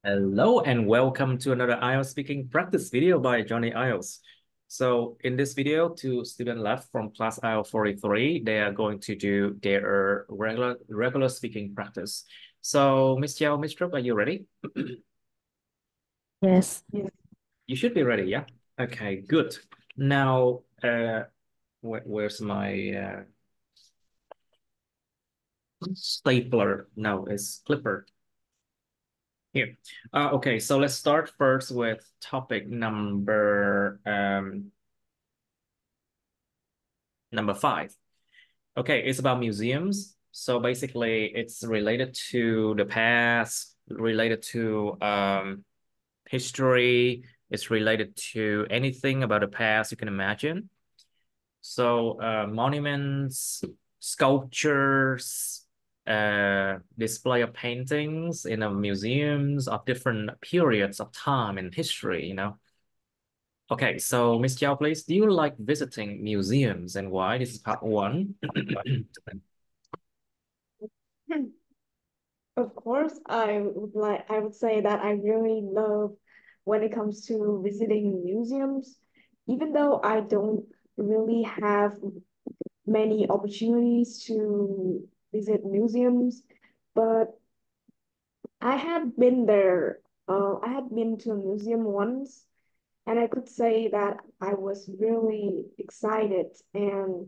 Hello and welcome to another IELTS speaking practice video by Johnny IELTS. So in this video, two students left from class IELTS 43, they are going to do their regular speaking practice. So Miss Chiao, Miss Trúc, are you ready? Yes. You should be ready, yeah? Okay, good. Now, where's my stapler? No, it's clipper. Here. Okay, so let's start first with topic number 5. Okay, it's about museums. So basically, it's related to the past, related to history. It's related to anything about the past you can imagine. So monuments, sculptures, display of paintings in museums of different periods of time in history. Okay, so Miss Jiao, please, do you like visiting museums and why? This is part one. Of course, I would say that I really love when it comes to visiting museums, even though I don't really have many opportunities to visit museums, but I had been there. I had been to a museum once, and I could say that I was really excited, and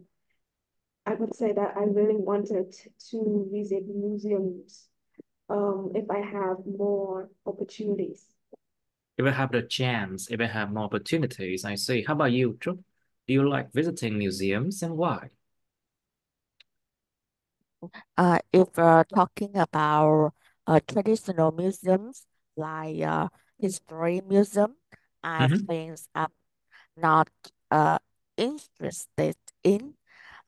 I could say that I really wanted to visit museums if I have more opportunities. If I have the chance, if I have more opportunities, I see. How about you, Trúc? Do you like visiting museums and why? If we're talking about traditional museums like history museum, I Mm-hmm. think I'm not interested in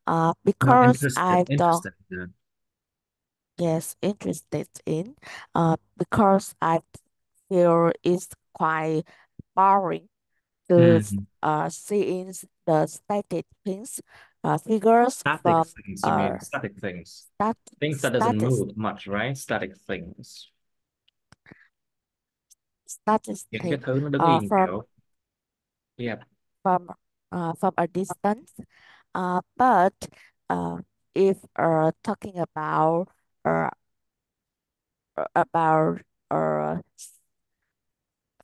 Not because interested. I don't, Interested. Yeah. yes, interested in because I feel it's quite boring to Mm-hmm. seeing the static things, figures Static from things, you mean static things. stat Things that doesn't status move much, right? Static things. Những cái statistic thứ nó đứng yên from kiểu. Yeah. from from a distance. But uh, if talking uh, about uh,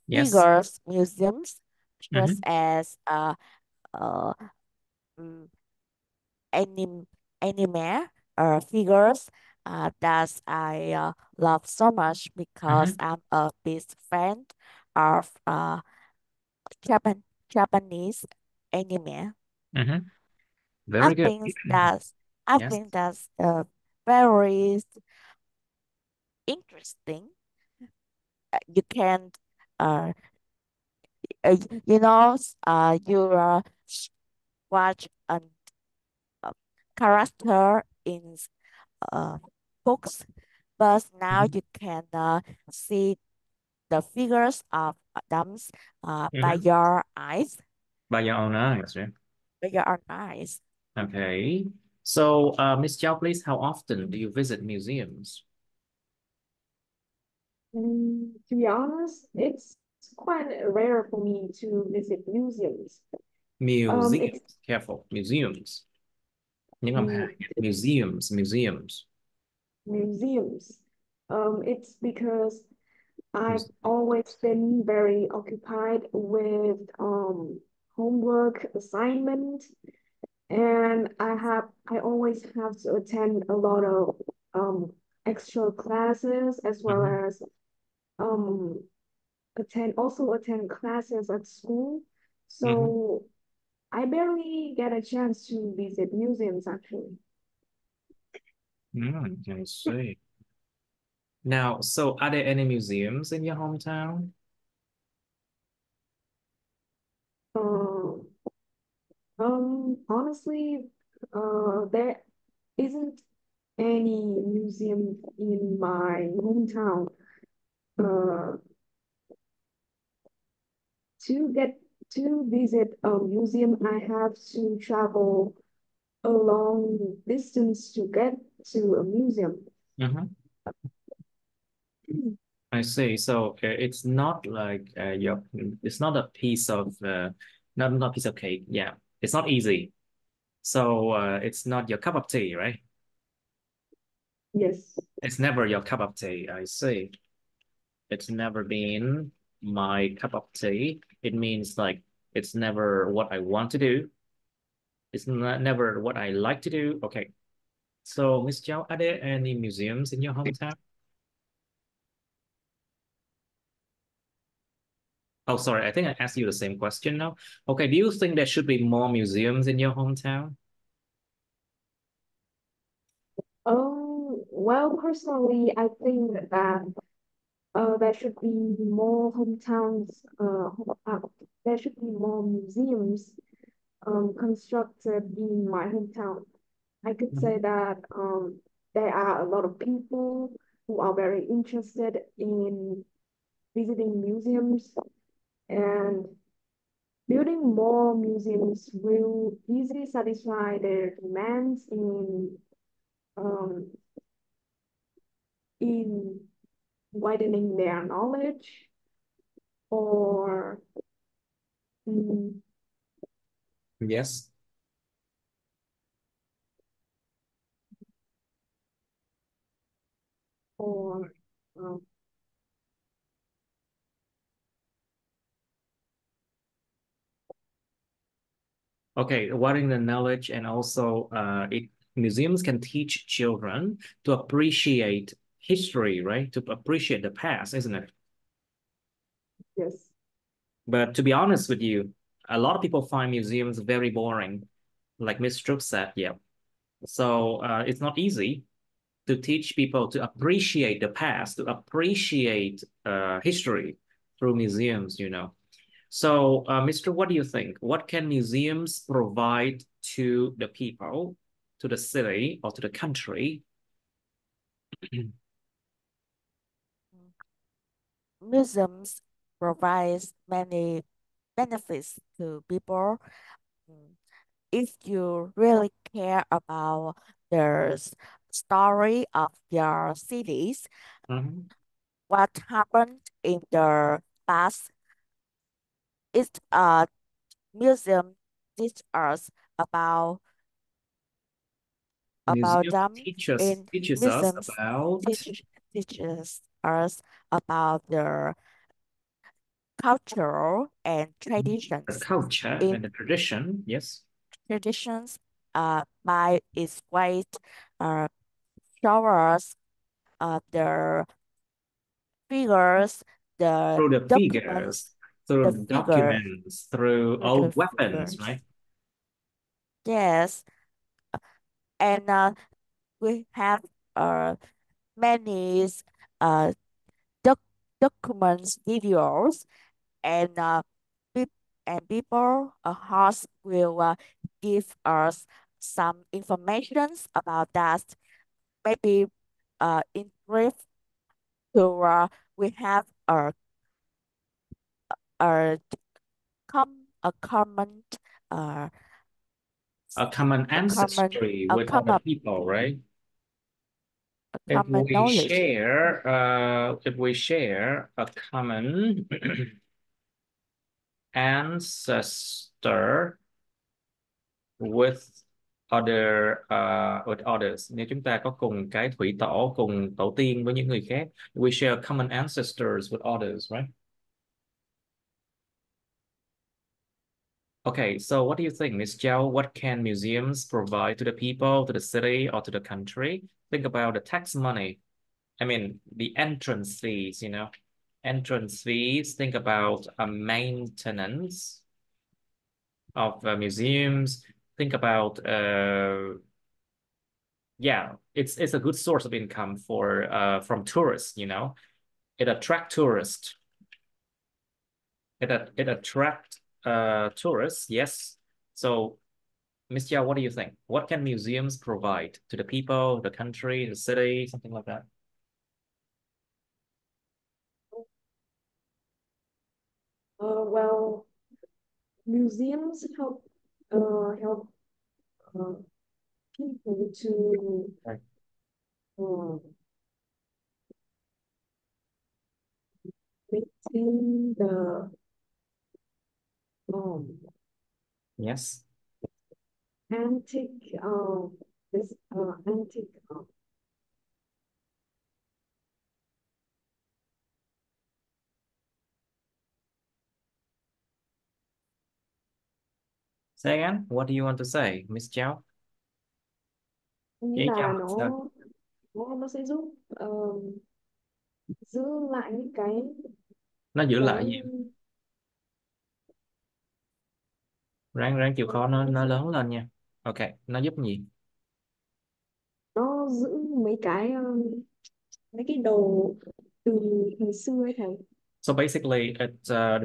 Yes. figures museums, such Mm-hmm. as uh, mm, anim anime figures that I love so much because Mm-hmm. I'm a big fan of Japanese anime. Mm-hmm. I Very good. think that's I Yes. think that's very interesting. You can uh, you watch a uh, character in uh, books, but now Mm-hmm. you can see the figures of them by Mm-hmm. your eyes. By your own eyes, right? By your own eyes. Okay. So, Miss Jiao, please, how often do you visit museums? To be honest, it's quite rare for me to visit museums. It's Museums. Careful. Museums. Những âm mm, hài. Museums. museums. It's because I've Muse- always been very occupied with homework assignment, and I always have to attend a lot of extra classes as well Mhm, as um attend classes at school. mhm. So I barely get a chance to visit museums actually. I see. Now, so are there any museums in your hometown? Um, Honestly, there isn't any museum in my hometown. Uh, to get to visit a museum, I have to travel a long distance to get to a museum. Mhm. I see. So it's not like it's not a piece of not a piece of cake. Yeah, it's not easy. So it's not your cup of tea, right? Yes. It's never your cup of tea. I see. It's never been my cup of tea. It means like it's never what I want to do. It's not, never what I like to do. Okay. So, Miss Chow, are there any museums in your hometown? Oh, sorry. I think I asked you the same question now. Okay. Do you think there should be more museums in your hometown? Well, personally, I think that there should be more hometowns, there should be more museums constructed in my hometown. I could say Mhm. that there are a lot of people who are very interested in visiting museums, and building more museums will easily satisfy their demands um, in widening their knowledge or mm, Yes. or um, Okay. Widening the knowledge and also museums can teach children to appreciate history, right? To appreciate the past, isn't it? yes, But to be honest with you, a lot of people find museums very boring, like Miss Stroop said. Yeah. So it's not easy to teach people to appreciate the past, to appreciate history through museums, you know. So, Mr. What do you think? What can museums provide to the people, to the city, or to the country? Museums provide many benefits to people. Mm, If you really care about the story of your cities, Mhm. what happened in the past, is a museum teach us about Museum them. In teaches us museums about teaches us about their cultural and the traditions. culture In and the tradition. Yes, traditions, by its way, uh, show us the figures, the through the documents, figures, through the the figure, documents, through the old weapons, figures. right? Yes, and we have uh, many uh, doc documents, videos, and peop and people host will give us some informations about that. Maybe in brief, to we have a a common uh A common a common ancestry a with other common people, right? a common knowledge. If we share a common ancestor with with others, nếu chúng ta có cùng cái thủy tổ, cùng tổ tiên với những người khác, we share common ancestors with others, right? Okay, so what do you think, Miss Zhao? What can museums provide to the people, to the city, or to the country? Think about the tax money. I mean, the entrance fees, you know, entrance fees. Think about a maintenance of museums. Think about yeah, it's a good source of income for from tourists, you know. It attract tourists. It attract tourists, yes. So, Miss Yao, what do you think? What can museums provide to the people, the country, the city, something like that? well, museums help uh, people to, Right. uh, in the um Yes. antique this antique Say again. What do you want to say, Miss Chow? nghĩ Chị Chow là sao? nó sẽ giúp giữ lại những Nó giữ cái lại gì? Ráng ráng chịu khó nó lớn lên nha. Ok, nó giúp gì? nó giữ mấy cái đồ từ ngày xưa ấy thầy. So basically, the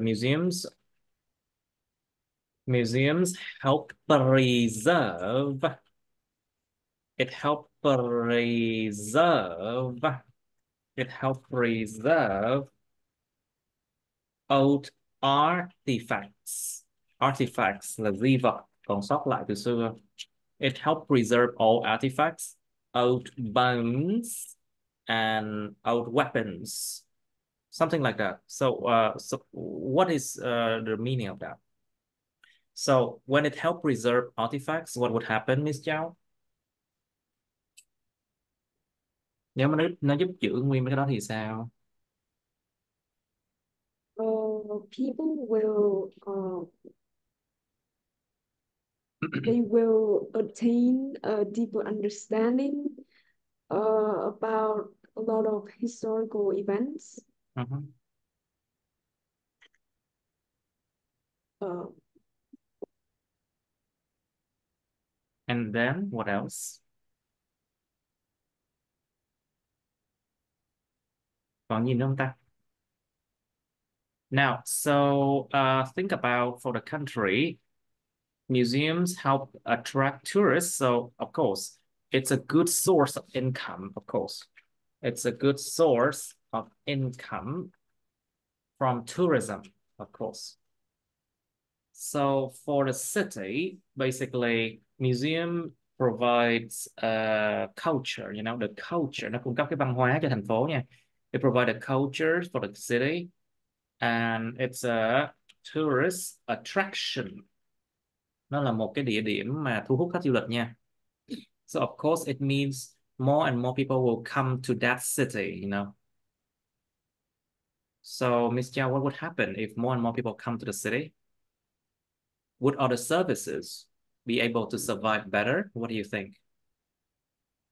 museums help preserve. It help preserve. It help preserve old artifacts. Artifacts là di vật còn sót lại từ xưa. It help preserve all artifacts, old bones, and old weapons. Something like that. So what is the meaning of that? So when it help preserve artifacts, what would happen, Miss Chow? Nếu mà nó giúp giữ nguyên mấy cái đó thì sao? People will they will attain a deeper understanding about a lot of historical events. Uh-huh. Uh, And then what else? Còn gì nữa không ta? Now, so think about for the country, museums help attract tourists. So of course, it's a good source of income, of course. It's a good source of income from tourism, of course. So for the city, basically, museum provides culture, the culture, nó cung cấp cái văn hóa cho thành phố nha. It provide a culture for the city, and it's a tourist attraction. Nó là một cái địa điểm mà thu hút khách du lịch nha. So of course it means more and more people will come to that city. So Miss Jiao, what would happen if more and more people come to the city? Would other services be able to survive better? What do you think?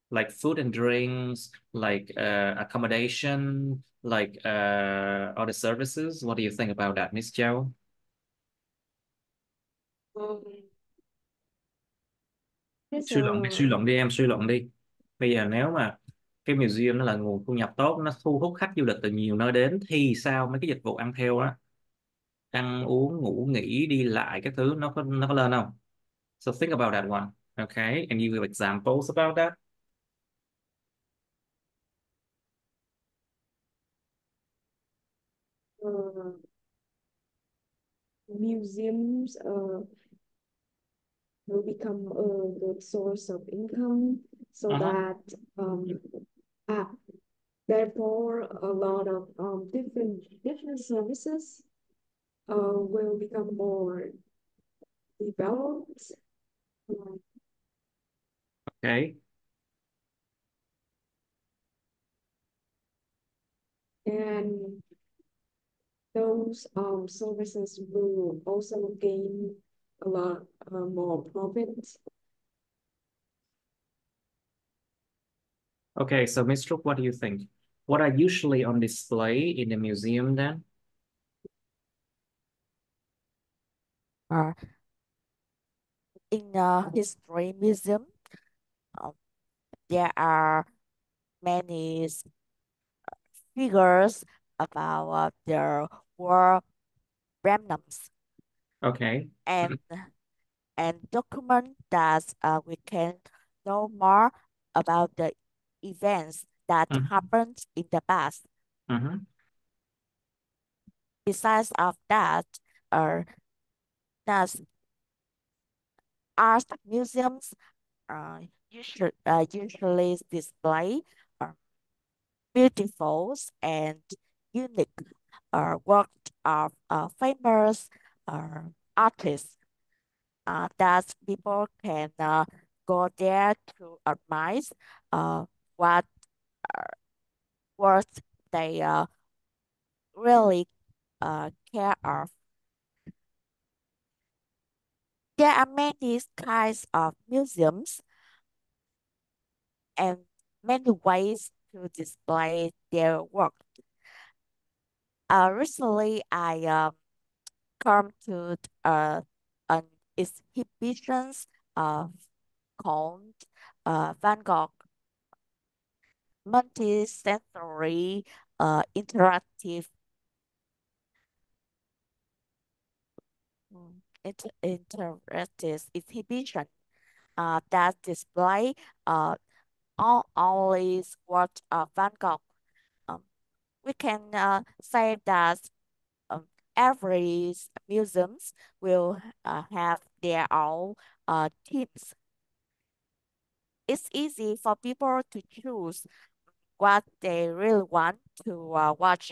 Like food and drinks, like accommodation, like other services. What do you think about that, Miss Jiao? um, there's Suy luận đi em, suy luận đi. Bây giờ nếu mà cái museum nó là nguồn thu nhập tốt, nó thu hút khách du lịch từ nhiều nơi đến, thì sao mấy cái dịch vụ ăn theo đó, ăn uống ngủ nghỉ đi lại các thứ, nó có lên không? So think about that one. Okay, and you give examples about that. uh, museums will become a good source of income so Uh-huh. that um, ah, therefore a lot of different services will become more developed. Um, Okay. and those services will also gain a lot more profits. Okay, so Miss Trúc, what do you think? What are usually on display in the museum then? Uh, in a history museum, uh, there are many figures about their war remnants Okay. and document that we can know more about the events that Mhm, happened in the past. mhm. Besides of that, uh, that's art museums usually display uh, beautiful and unique work of famous artists that people can go there to admire what words they really care of. There are many kinds of museums and many ways to display their work. Recently, I come to an exhibitions of called Van Gogh multi-sensory interactive interactive exhibition that display all only work of Van Gogh. Um, we can say that every museums will have their own themes. It's easy for people to choose what they really want to watch.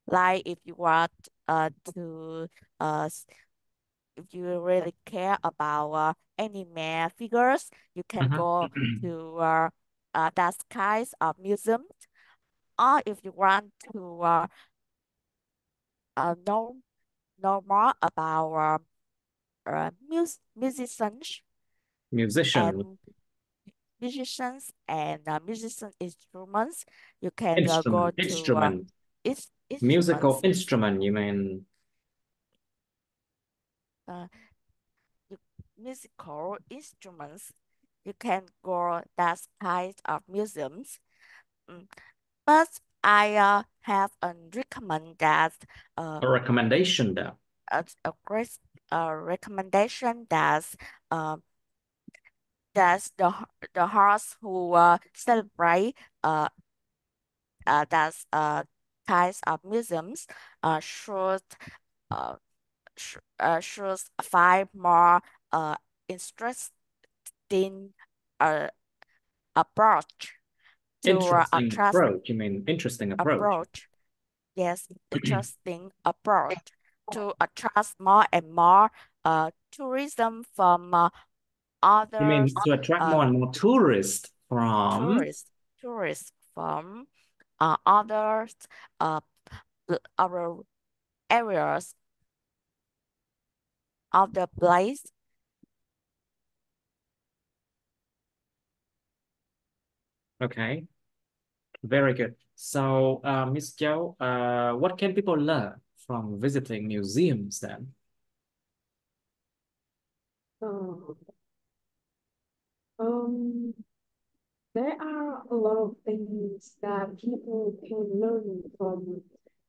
Like if you want to if you really care about anime figures, you can go to that kinds of museum. Or if you want to know more about musicians Musician, and musician instruments, you can go instrument, to instrument, musical instruments, instrument, you mean? uh, musical instruments. You can go that kind of museums. Mm, But I have recommend that A recommendation there. a great recommendation that uh, that's the horse who celebrate that's kinds of museums should uh, should find more interesting uh, approach to Interesting attract approach. You mean interesting approach. approach. Yes, interesting approach to attract more and more tourism from You mean others to attract uh, more and more tourists from? tourists tourists from others uh, other areas of the place. Okay, very good. So, Miss Joe, what can people learn from visiting museums then? Uh, um, there are a lot of things that people can learn from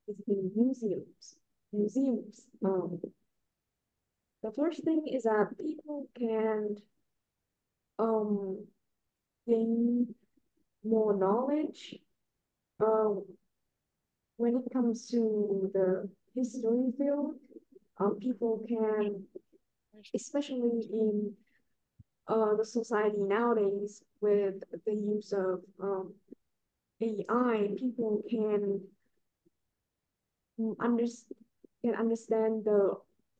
visiting museums. Museums. The first thing is that people can um gain more knowledge um when it comes to the history field. People can, especially in the society nowadays with the use of AI, people understand understand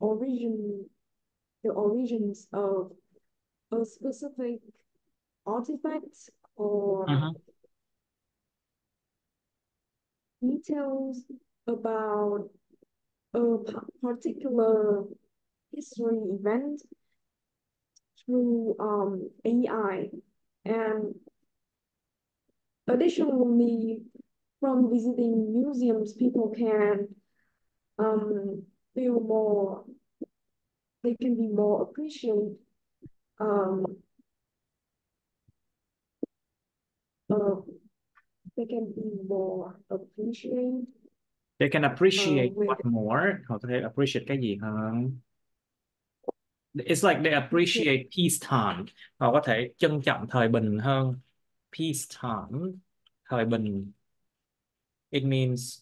origin the origins of a specific artifact or Mhm. details about a particular history event through AI. And additionally, from visiting museums, people can um, feel more, they can be more appreciated, um, uh, they can be more appreciated They can appreciate with what more? Họ có thể appreciate cái gì hơn? It's like they appreciate appreciate peacetime. Họ có thể trân trọng thời bình hơn. Peacetime, thời bình. It means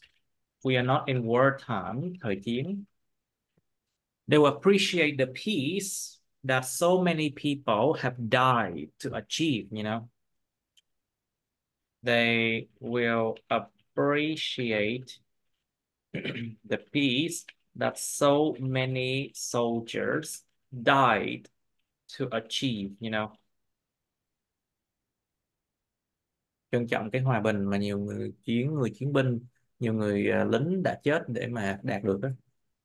we are not in wartime, thời chiến. They will appreciate the peace that so many people have died to achieve, you know. They will appreciate the peace that so many soldiers died to achieve, you know. Trân trọng cái hòa bình mà nhiều người chiến binh, nhiều người lính đã chết để mà đạt được đó.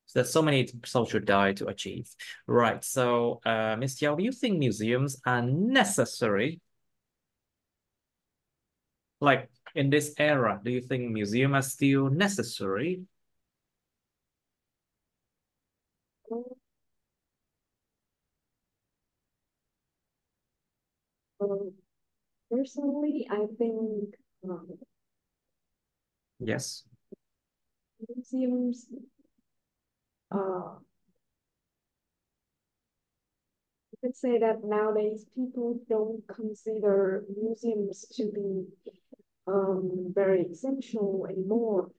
So that so many soldiers died to achieve. Right. So, Miss Yao, do you think museums are necessary? Like in this era, do you think museums are still necessary? Personally, I think Yes. museums, you could say that nowadays people don't consider museums to be very essential anymore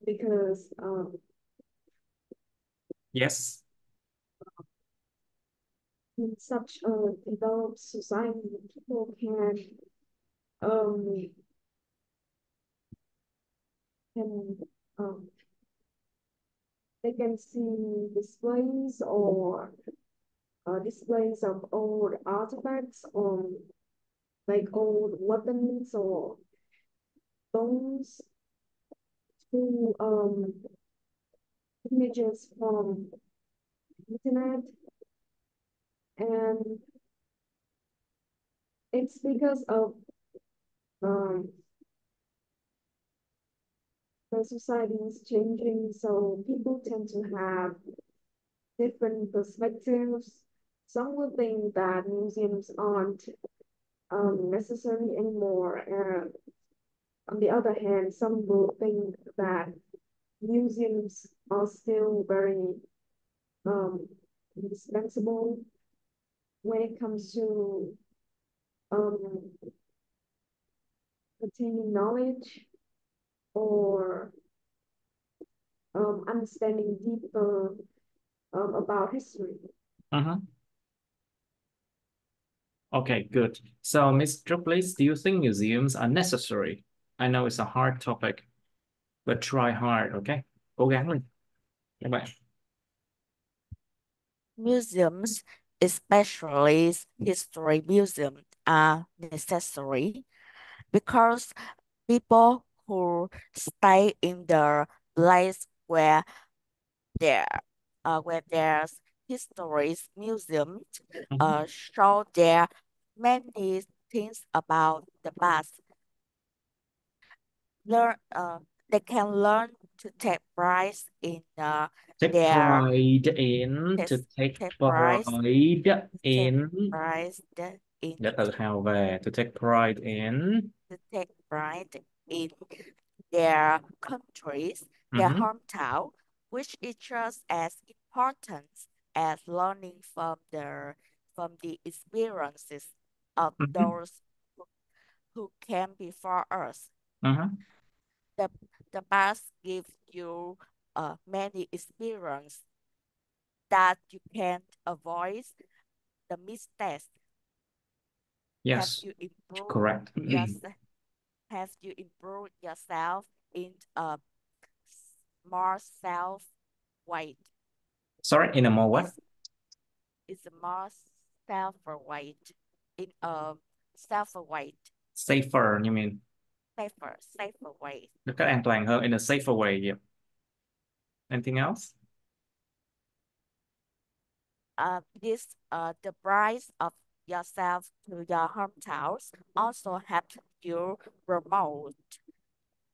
because Yes. in such a developed society, people um, can they can see displays or displays of old artifacts or like old weapons or bones to images from internet, and it's because of um, the society is changing, so people tend to have different perspectives. Some will think that museums aren't necessary anymore, and on the other hand, some will think that museums are still very indispensable when it comes to um, attaining knowledge or understanding deeper about history. Uh-huh. Okay, good. So, Miss Triplets, do you think museums are necessary? I know it's a hard topic, but try hard, okay? Cố gắng lên các bạn. Museums, especially history museums, are necessary because people who stay in the place there where there's histories museums show there many things about the past. They can learn to take pride in Take their pride in, to take take pride take in, pride in để tự hào về, to take pride in. to take pride in their countries, their hometown, which is just as important as learning from the experiences of those who came before us. The, the past gives you many experience that you can't avoid the mistakes. Have Yes, you improved correct. have you improved yourself in a more self-weight? Sorry, in a more what? It's a more self-weight in a self-weight. Safer, you mean? Safer way. Một cách an toàn hơn, in a safer way. Yeah. Anything else? The price of yourself to your hometowns also helps you promote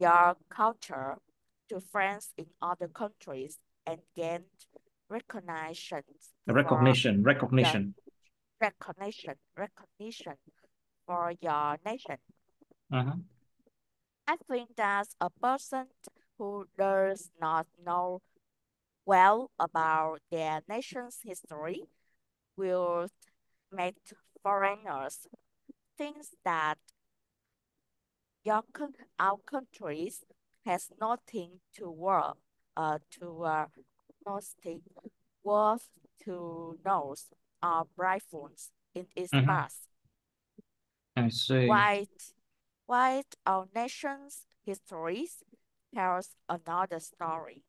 your culture to friends in other countries and gain recognition Recognition. recognition for your nation. Uh-huh. I think that a person who does not know well about their nation's history will make foreigners think that our countries has nothing to worth nothing worth to know our rifles in its past. I see. Why our nations histories tells another story.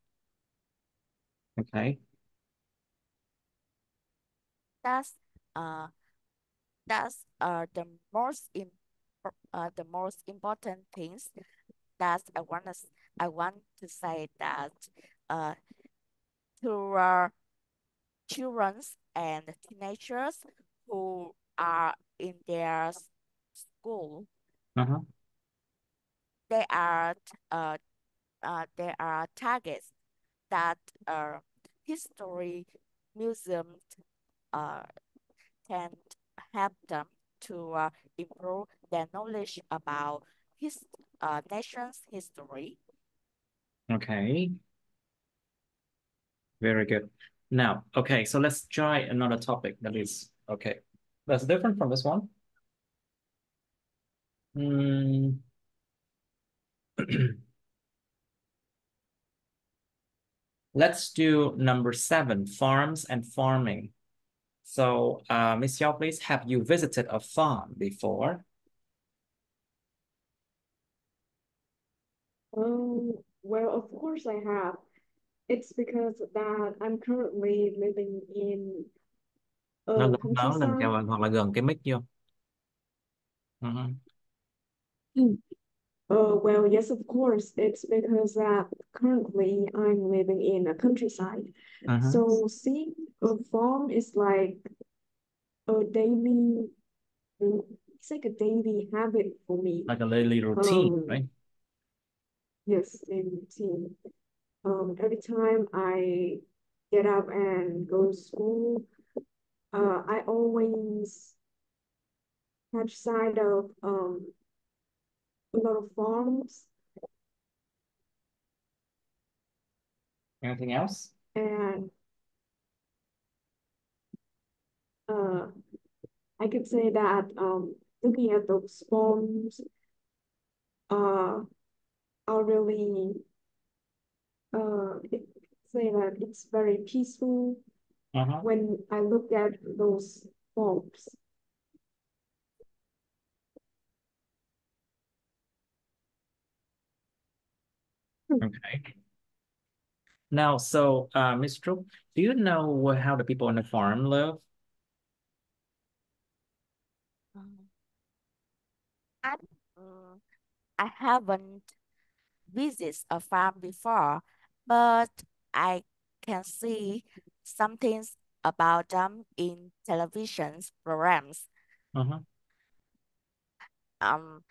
Okay. That's uh that's the most important things that I want to say that uh to children and teenagers who are in their school, Uh-huh. they are there are targets that history museums uh, can help them to improve their knowledge about his nation's history. Okay. Very good. Now, okay, so let's try another topic that is okay. That's different from this one. Mm. Let's do number 7, farms and farming. So, Miss Yao, please, have you visited a farm before? Well, of course I have. It's because that I'm currently living in Nó a lớn lên countryside. cho hoặc là gần cái mic vô. Mm. Well, yes, of course. It's because currently I'm living in a countryside. Uh-huh. So seeing a farm is like a daily, it's like a daily habit for me. Like a daily routine, Um, right? yes, daily routine. Every time I get up and go to school, I always catch sight of a lot of farms, Anything else? and uh, I could say that looking at those farms uh, are really say that it's very peaceful Uh-huh. when I look at those farms. Okay. Now, so, Miss Trúc, do you know how the people on the farm live? Um, I, mm, I haven't visited a farm before, but I can see some things about them in television programs. Uh-huh. Um,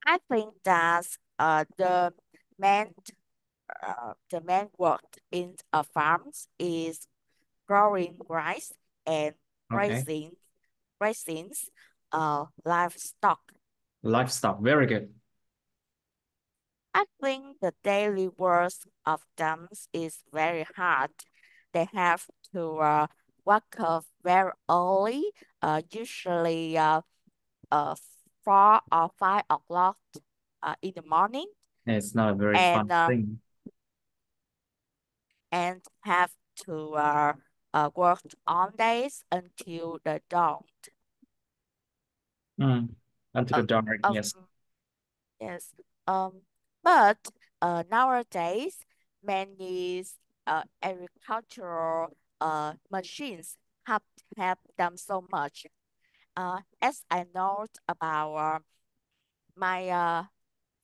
I think that man the man worked in a farms is growing rice and Okay. raising raising livestock. Livestock, very good. I think the daily work of them is very hard. They have to wake up very early, usually 4 or 5 o'clock in the morning, It's not a very and fun uh, thing. and have to work on days until the dawn. Mm. Until the Uh, dark, of yes. yes. Um, but nowadays many agricultural machines have helped them so much. As I know about my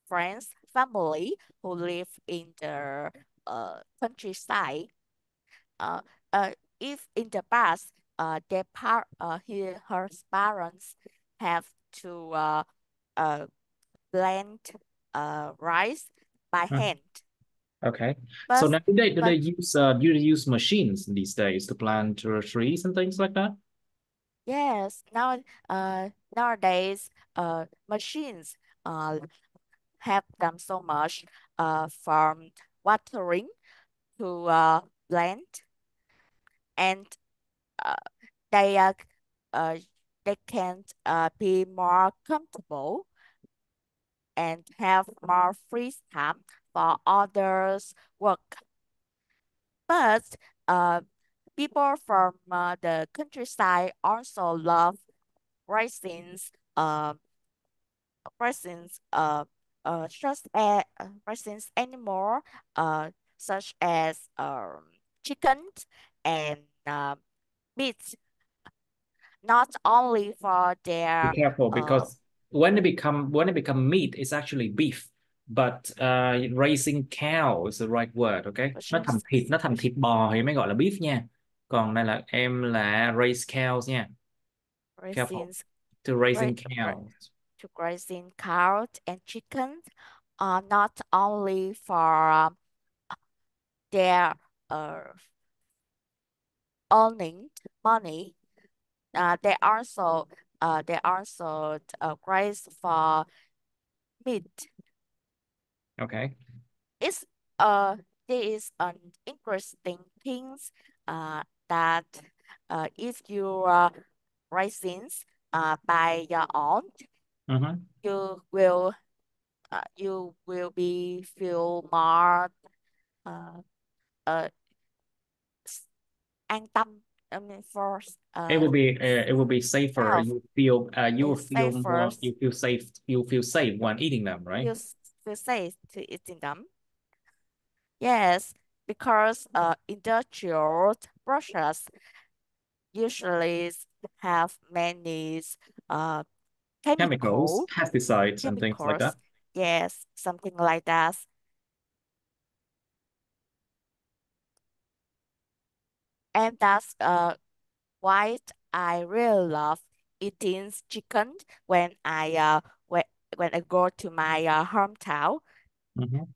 friends, family who live in the countryside, uh, uh, if in the past, her parents have to uh, blend rice by Uh, hand. Okay. So But now do they but use machines these days to plant trees and things like that? yes, nowadays machines uh help them so much from watering to blend, and uh, they uh, uh, they can be more comfortable and have more free time for others' work. But uh, people from the countryside also love raisins, raisins such as raisins animal, such as chicken and meat, not only for Be their careful because when it become meat, it's actually beef. But raising cow is the right word, okay? Nó thành thịt bò thì mới gọi là beef nha. Còn đây là em là raise cows nha. Careful. raisins, To ra- raising ra- cows. to raising cows and chickens, not only for their uh, earning money, they also raise for meat. Okay. It's there is an interesting things that if you raisins by your own, Mhm. you will be feel more uh, uh, s- an tâm. I mean for It will be safer. self You will is feel safer. more. You feel safe. You feel safe when eating them, right? Feel safe to eating them. Yes, because industrial process usually have many uh Chemicals, chemical pesticides, and things like that. chemicals. Yes, something like that. And that's why I really love eating chicken when when I go to my hometown. Mhm.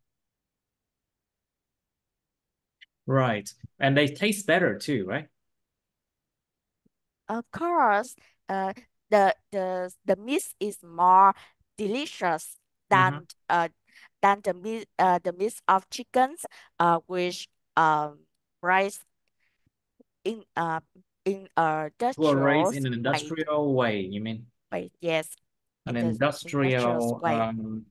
Right. And they taste better too, right? Of course, uh, the meat is more delicious Mhm. than the meat of chickens, which raised in uh in a Were raised in industrial an way. industrial way, you mean? Yes, An in the industrial industrial way.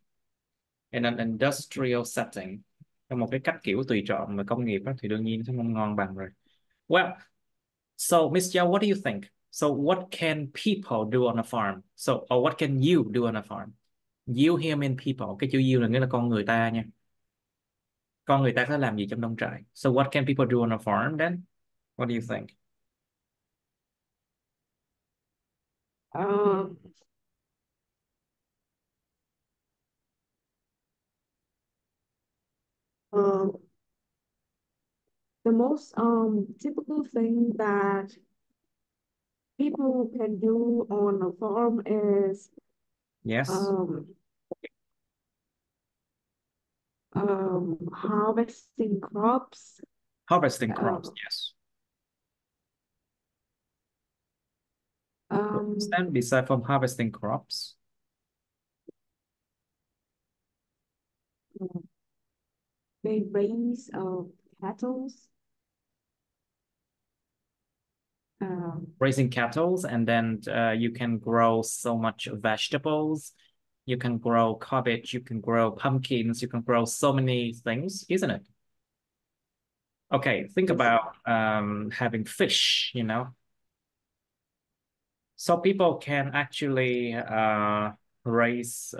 in an industrial setting. Trong một cái cách kiểu tùy chọn mà công nghiệp á, thì đương nhiên nó sẽ không ngon bằng rồi. Well, so Miss Giao, what do you think? So what can people do on a farm? So or what can you do on a farm? You here mean people. Cái chữ you là nghĩa là con người ta nha. Con người ta sẽ làm gì trong nông trại? So what can people do on a farm then? What do you think? Um, um, the most typical thing that people can do on a farm is Yes. um, harvesting crops, Harvesting crops, uh, yes. What um, stand beside from harvesting crops? they raise cattle, Raising cattle, and then you can grow so much vegetables. You can grow cabbage, you can grow pumpkins, you can grow so many things, isn't it? Okay, think yes. about having fish, So people can actually raise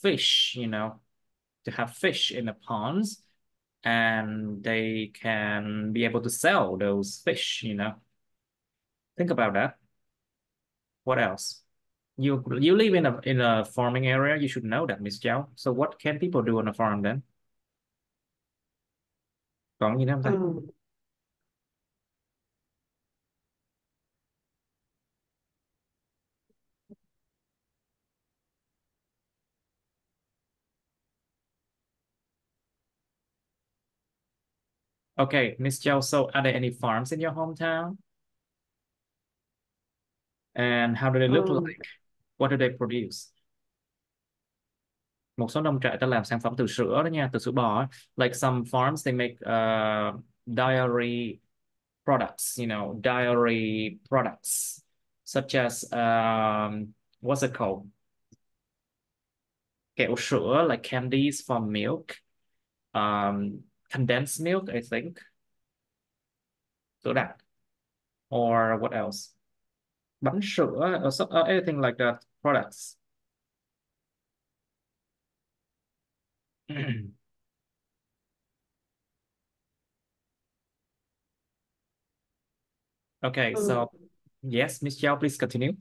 fish, to have fish in the ponds, and they can be able to sell those fish. Think about that. What else? You live in a farming area, you should know that, Miss Chow. So what can people do on a farm then? Còn gì nữa không ta? Um, Okay, Miss Chow, so are there any farms in your hometown? And how do they look um, like? What do they produce? Một số nông trại ta làm sản phẩm từ sữa đó nha, từ sữa bò á. Like some farms they make dairy products, dairy products such as what's it called? Kẹo sữa, like candies from milk, condensed milk, I think. So that, or what else? Bánh sữa, or anything like that products. Okay, so yes, Miss Chow, please continue.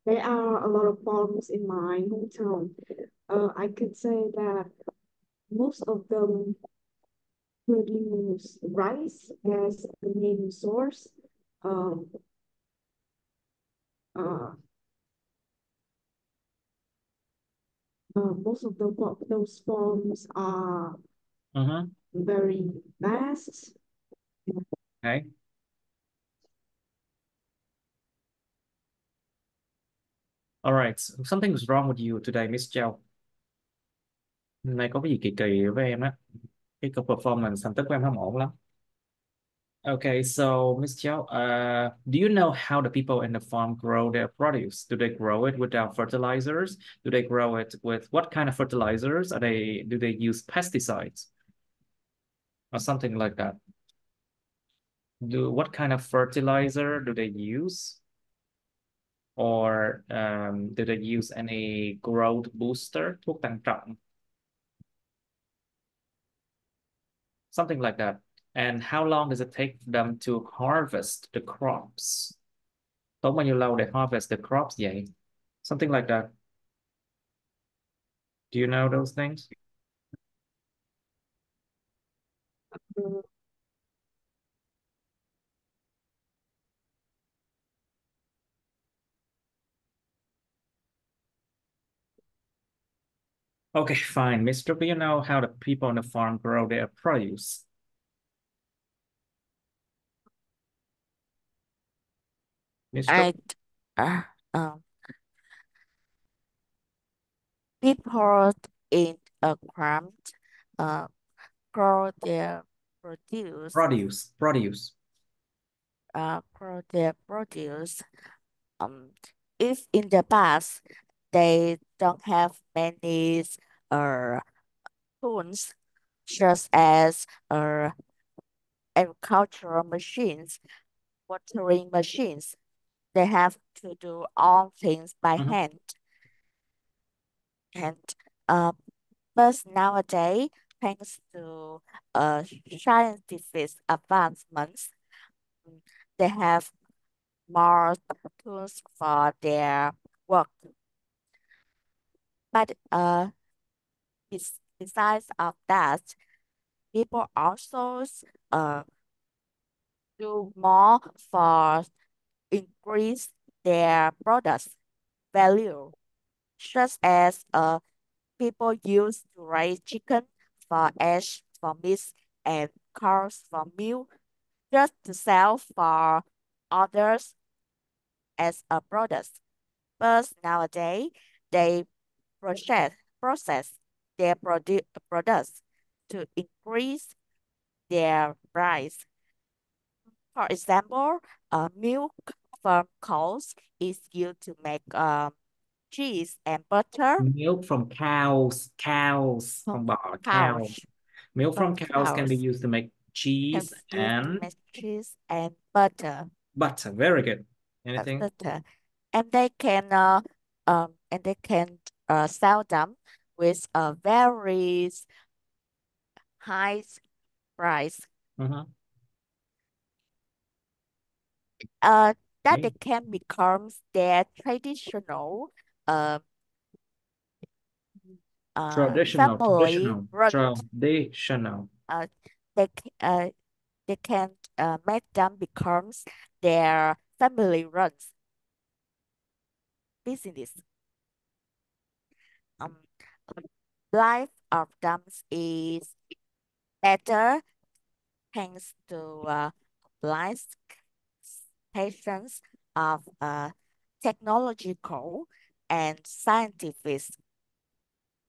There are a lot of farms in my hometown. I could say that most of them produce rice as the main source. Um, uh, Most of those farms are very vast. Okay. All right. Something's wrong with you today, Miss Chow. Hôm nay có cái gì kỳ kỳ với em á. Cái performance thành tích của em không ổn lắm. Okay, so Miss Chow, do you know how the people in the farm grow their produce? Do they grow it without fertilizers? Do they grow it with what kind of fertilizers? Do they use pesticides or something like that? What kind of fertilizer do they use? Or do they use any growth booster, thuốc tăng trọng? Something like that. And how long does it take them to harvest the crops? Tốn bao nhiêu lâu để harvest the crops vậy? Something like that. Do you know those things? Okay, fine. Mr. Do you know how the people on the farm grow their produce? Mr. uh, um, people in a cramped grow their produce Produce. grow their produce. If in the past they don't have many uh tools such as agricultural machines, watering machines, they have to do all things by hand. And uh, but nowadays, thanks to scientific advancements, they have more tools for their work. But besides of that, people also uh, do more for increase their products value, such as people used to raise chicken for eggs, for meat, and cows for milk, just to sell for others as a product. But nowadays, they process their products to increase their price. For example, milk from cows is used to make cheese and butter. Milk from cows, From from bò, cow. cows, Milk from from cows can be cows used to make can cheese be used to and make cheese and butter. butter. Very good. Anything? Butter, and they can sell them with a very high price. That Okay. they can become their traditional uh, family run. Traditional. Uh, they they can make them becomes their family runs business. Um, Life of them is better thanks to compliance patience of technological and scientific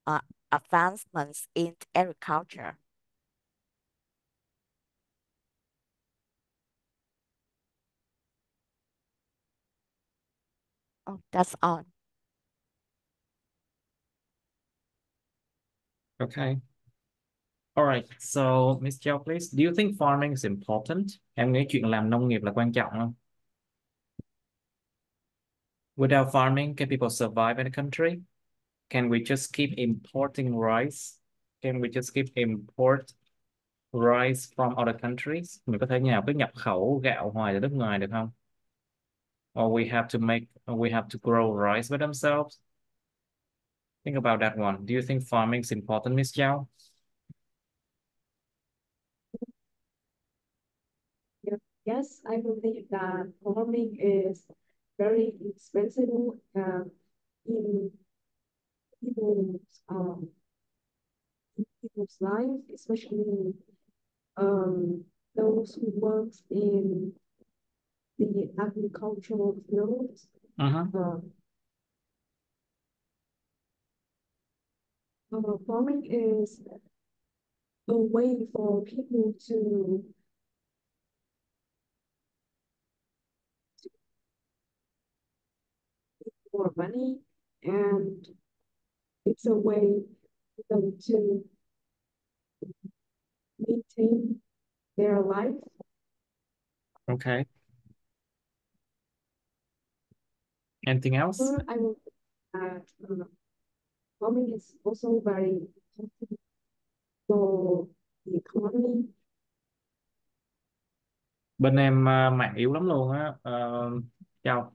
uh, advancements in agriculture. Oh, that's all. Okay. All right. So, Miss Chow, please. Do you think farming is important? Em nghĩ chuyện làm nông nghiệp là quan trọng không? Without farming, can people survive in a country? Can we just keep importing rice? Can we just keep import rice from other countries? Mình có thể nào cứ nhập khẩu gạo hoài từ nước ngoài được không? Or we have to grow rice by themselves? Think about that one. Do you think farming is important, Miss Zhao? Yes, I believe that farming is very expensive in people's um people's life, especially um those who works in the agricultural fields. Uh-huh. Farming is a way for people to more money, and it's a way for them to maintain their life. Okay. Anything else? I will add farming is also very important for the economy. Bên em mạng yếu lắm luôn á. Chào.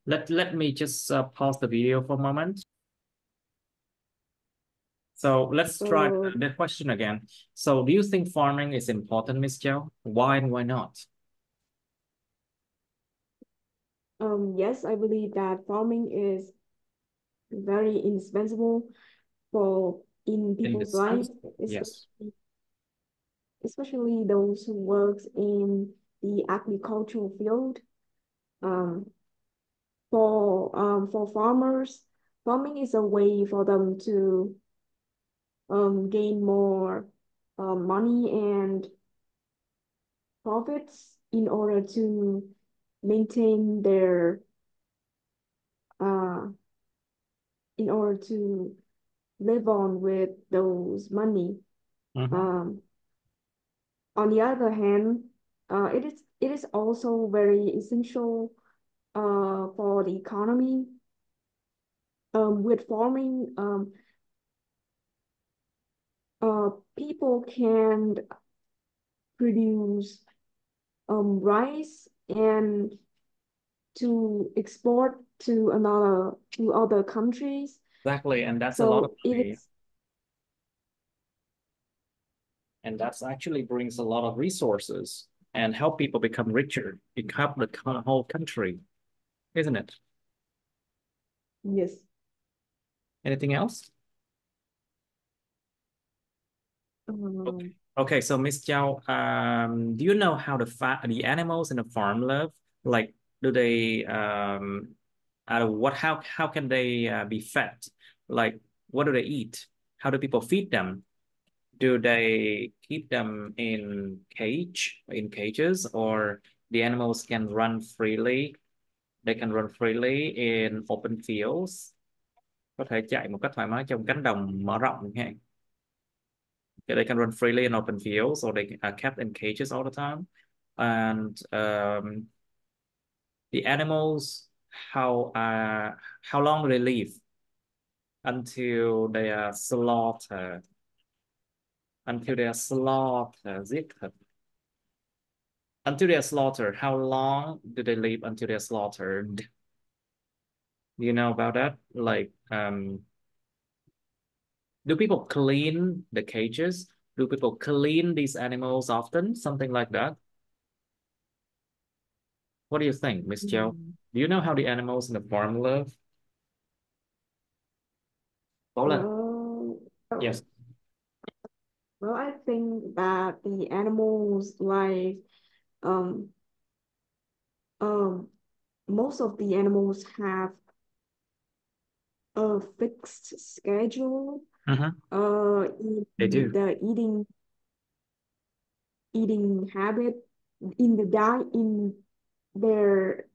Let me just pause the video for a moment. So let's try the question again. So do you think farming is important, Miss Zhao? Why and why not? Yes, I believe that farming is very indispensable for in people's life, Indispensable. Yes. especially those who works in the agricultural field. Um, for farmers, farming is a way for them to gain more money and profits in order to maintain their uh in order to live on with those money. Mhm. On the other hand, it is also very essential for the economy. With farming, people can produce rice and to export to other countries. Exactly, and that's a lot of So it money. is And that's actually brings a lot of resources and help people become richer, help the whole country, isn't it? yes. Anything else? Okay, so Miss Zhao, do you know how the animals in the farm live? Like, do they how can they be fed? Like, what do they eat? How do people feed them? Do they keep them in cages, or the animals can run freely? They can run freely in open fields. Có thể chạy một cách thoải mái trong cánh đồng mở rộng ha. They can run freely in open fields, or they are kept in cages all the time. And the animals, how long do they live until they are slaughtered? Until they are slaughtered, giết thịt. Until they are slaughtered, how long do they live until they are slaughtered? Do you know about that? Like, do people clean the cages? Do people clean these animals often? Something like that. What do you think, Miss Joe? Do you know how the animals in the farm live? Paula? Well, Yes. well, I think that the animals like um um most of the animals have a fixed schedule Mm-hmm. They in do. the eating habit in the diet their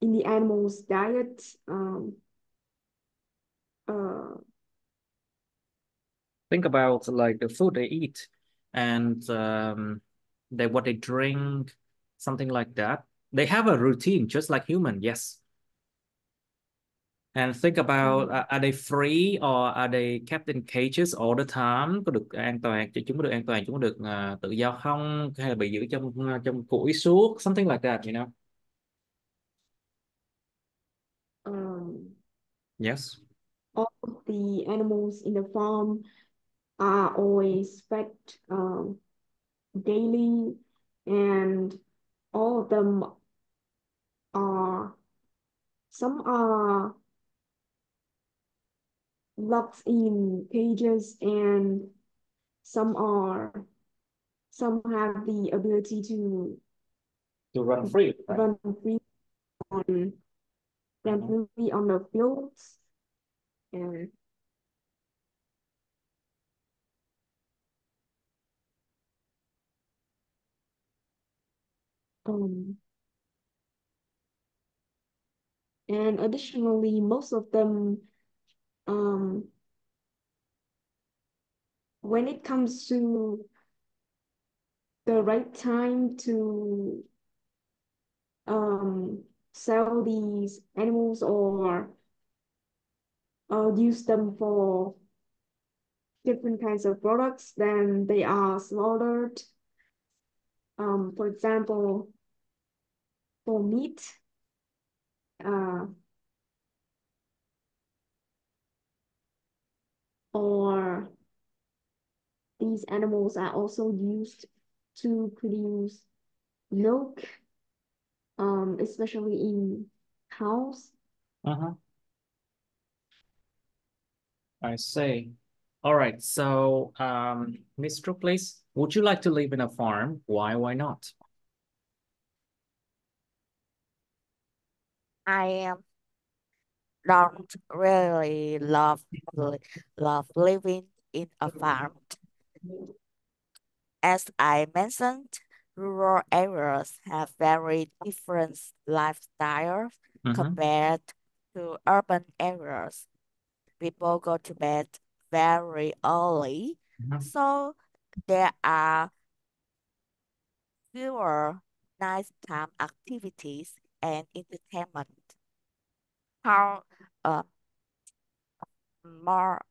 in the animals diet uh Think about like the food they eat and what they drink, something like that. They have a routine just like human, yes. And think about are they free or are they kept in cages all the time? Có được an toàn, chúng có được an toàn, chúng có được tự do không? Hay là bị giữ trong củi suốt? Something like that, you know? Um, Yes. all of the animals in the farm are always fed daily, and all of them are, some are locked in cages, and some are, some have the ability to To run free, right? run free on run free on the fields. And um and additionally, most of them, um when it comes to the right time to sell these animals, or use them for different kinds of products, then they are slaughtered. For example, for meat, uh, or these animals are also used to produce milk, especially in cows. Uh-huh. I see. All right. So, Miss Trúc, please, would you like to live in a farm? Why not? I don't really love living in a farm. As I mentioned, rural areas have very different lifestyles Mm-hmm. compared to urban areas. People go to bed very early, Mm-hmm. so there are fewer nighttime activities and entertainment. How uh, more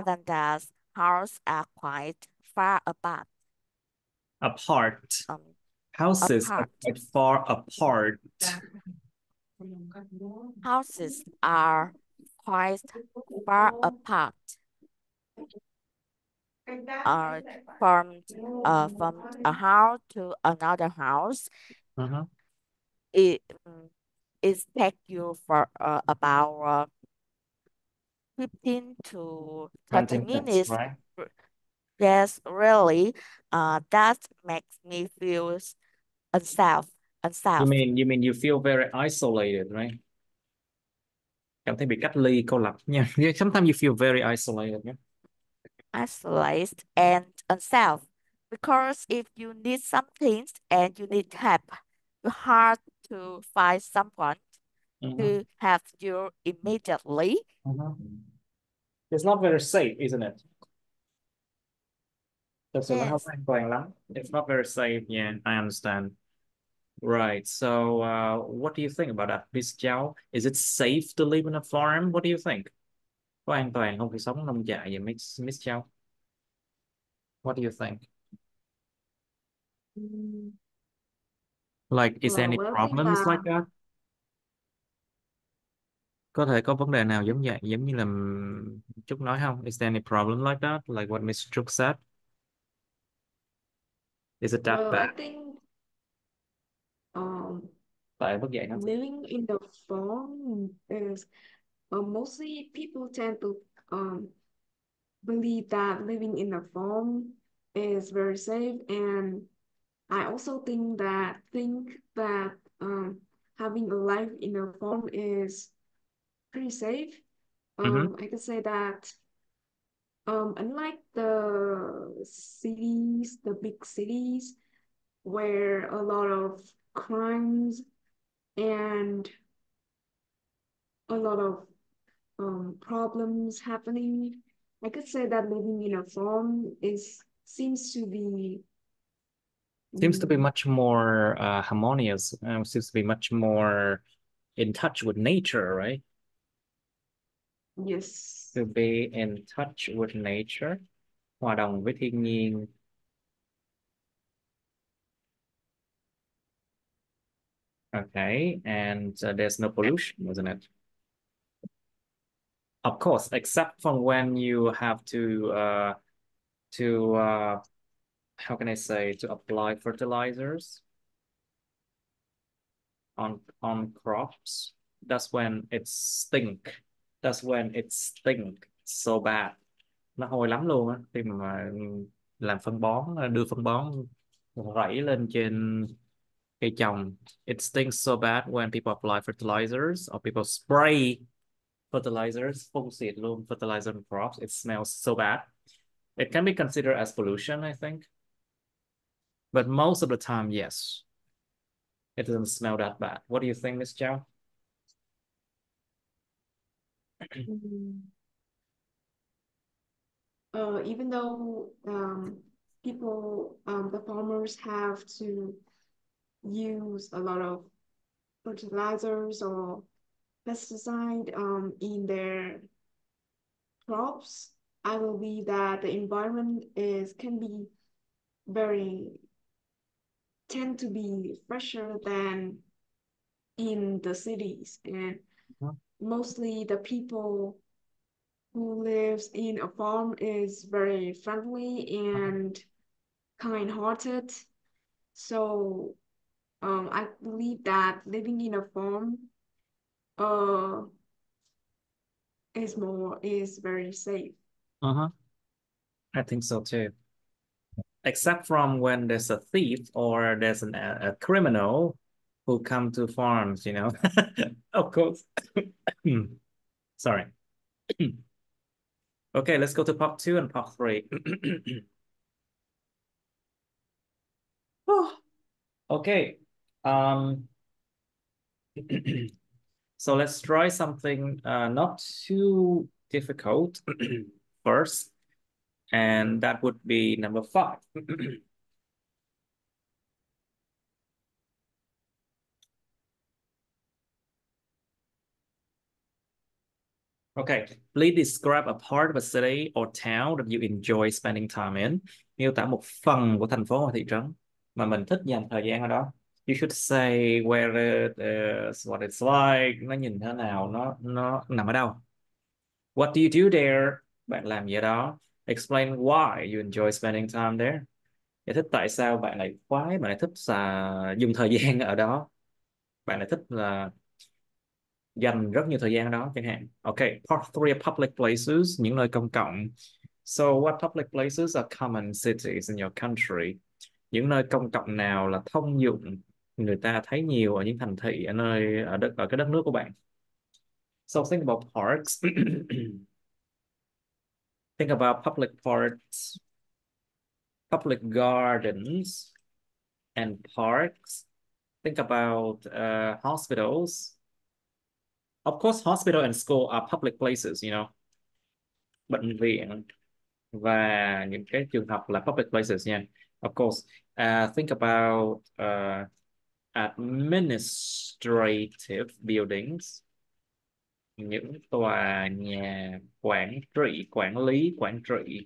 than that, houses are quite far Apart. um, Houses are apart. quite far apart. Houses are quite far apart, are from from a house to another house. Mm-hmm. It it take you for about 15 to 20 30 minutes, minutes. right? Yes, really. That makes me feel unsafe, You unsafe, mean you mean you feel very isolated, right? Cảm thấy bị cách ly, cô lập nha. Yeah, sometimes you feel very isolated, yeah. isolated, and unsafe. Because if you need something and you need help, it's hard to find someone Mm-hmm. to help you immediately. Mm-hmm. It's not very safe, isn't it? Thực sự nó không Yes, an toàn lắm. It's not very safe. Yeah, I understand. Right. So, what do you think about that, Miss Chow? Is it safe to live in a farm? What do you think? Có an toàn không khi sống nông trại vậy, Miss Chow? What do you think? Mm, Like, is there any well, I think problems that like that? Có thể có vấn đề nào giống vậy, giống như là Trúc nói không? Is there any problem like that? Like what Miss Trúc said? Is it that well, I bad? think um Tại bất vậy nó. living in the farm is, mostly people tend to believe that living in a farm is very safe, and I also think that having a life in a farm is pretty safe. Mm-hmm. I could say that unlike the big cities where a lot of crimes and a lot of problems happening, I could say that living in a farm is seems to be Seems to be mm, much more harmonious. Seems to be much more in touch with nature, right? Yes. To be in touch with nature, hòa đồng với thiên nhiên. Okay, and there's no pollution, isn't it? Of course, except from when you have to how can I say, to apply fertilizers on crops. That's when it stink. That's when it stink so bad. Nó hôi lắm luôn á, khi mà làm phân bón, đưa phân bón rảy lên trên cây trồng. It stinks so bad when people apply fertilizers or people spray fertilizers, phun xịt luôn fertilizer on crops. It smells so bad. It can be considered as pollution, I think. But most of the time, yes, it doesn't smell that bad. What do you think, Miss Chow? Mm. Even though the farmers have to use a lot of fertilizers or pesticide in their crops, I believe that the environment is can be very tend to be fresher than in the cities, and mostly the people who lives in a farm is very friendly and kind-hearted. So I believe that living in a farm uh is very safe. Uh-huh. I think so too. Except from when there's a thief or there's a criminal who come to farms, you know. Of course. Sorry. Okay, let's go to part 2 and part 3. Okay. Um, so let's try something not too difficult first, and that would be number 5. Okay, please describe a part of a city or town that you enjoy spending time in. Miêu tả một phần của thành phố hoặc thị trấn mà mình thích dành thời gian ở đó. You should say where it is, what it's like, nó nhìn thế nào, nó nằm ở đâu. What do you do there? Bạn làm gì ở đó? Explain why you enjoy spending time there. Giải thích tại sao bạn lại khoái, bạn lại thích dùng thời gian ở đó. Bạn lại thích là dành rất nhiều thời gian ở đó chẳng hạn. Okay, part 3 public places, những nơi công cộng. So what public places are common in cities in your country? Những nơi công cộng nào là thông dụng, người ta thấy nhiều ở những thành thị ở cái đất nước của bạn? So think about parks. Think about public parks, public gardens and parks. Think about hospitals. Of course, hospital and school are public places, you know. Bệnh viện và những cái trường học là public places nha. Of course, think about administrative buildings, những tòa nhà quản lý, quản trị.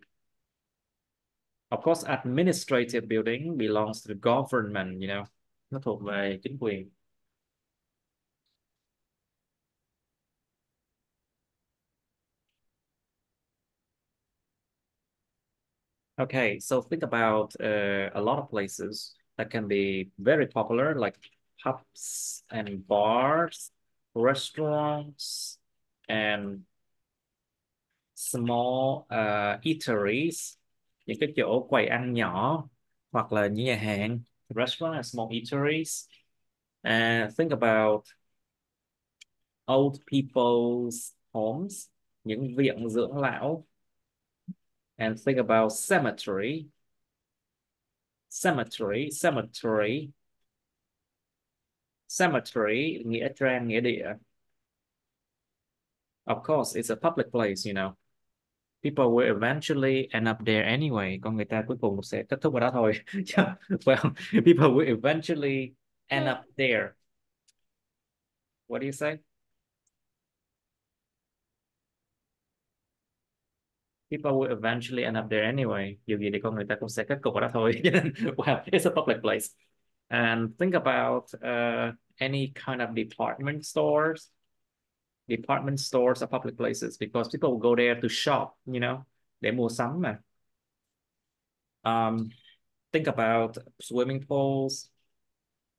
Of course, administrative building belongs to the government, you know, nó thuộc về chính quyền. Okay, so think about a lot of places that can be very popular, like pubs and bars, restaurants, and small eateries, những cái chỗ quầy ăn nhỏ hoặc là những nhà hàng, restaurant and small eateries. And think about old people's homes, những viện dưỡng lão. And think about cemetery, cemetery, nghĩa trang, nghĩa địa. Of course, it's a public place, you know. People will eventually end up there anyway. Con người ta cuối cùng sẽ kết thúc ở đó thôi. Well, people will eventually end up there. What do you say? People will eventually end up there anyway. Dù gì thì con người ta cũng sẽ kết cục ở đó thôi. Cho nên, well, it's a public place. And think about any kind of department stores. Department stores are public places because people will go there to shop, you know, để mua sắm mà. Think about swimming pools.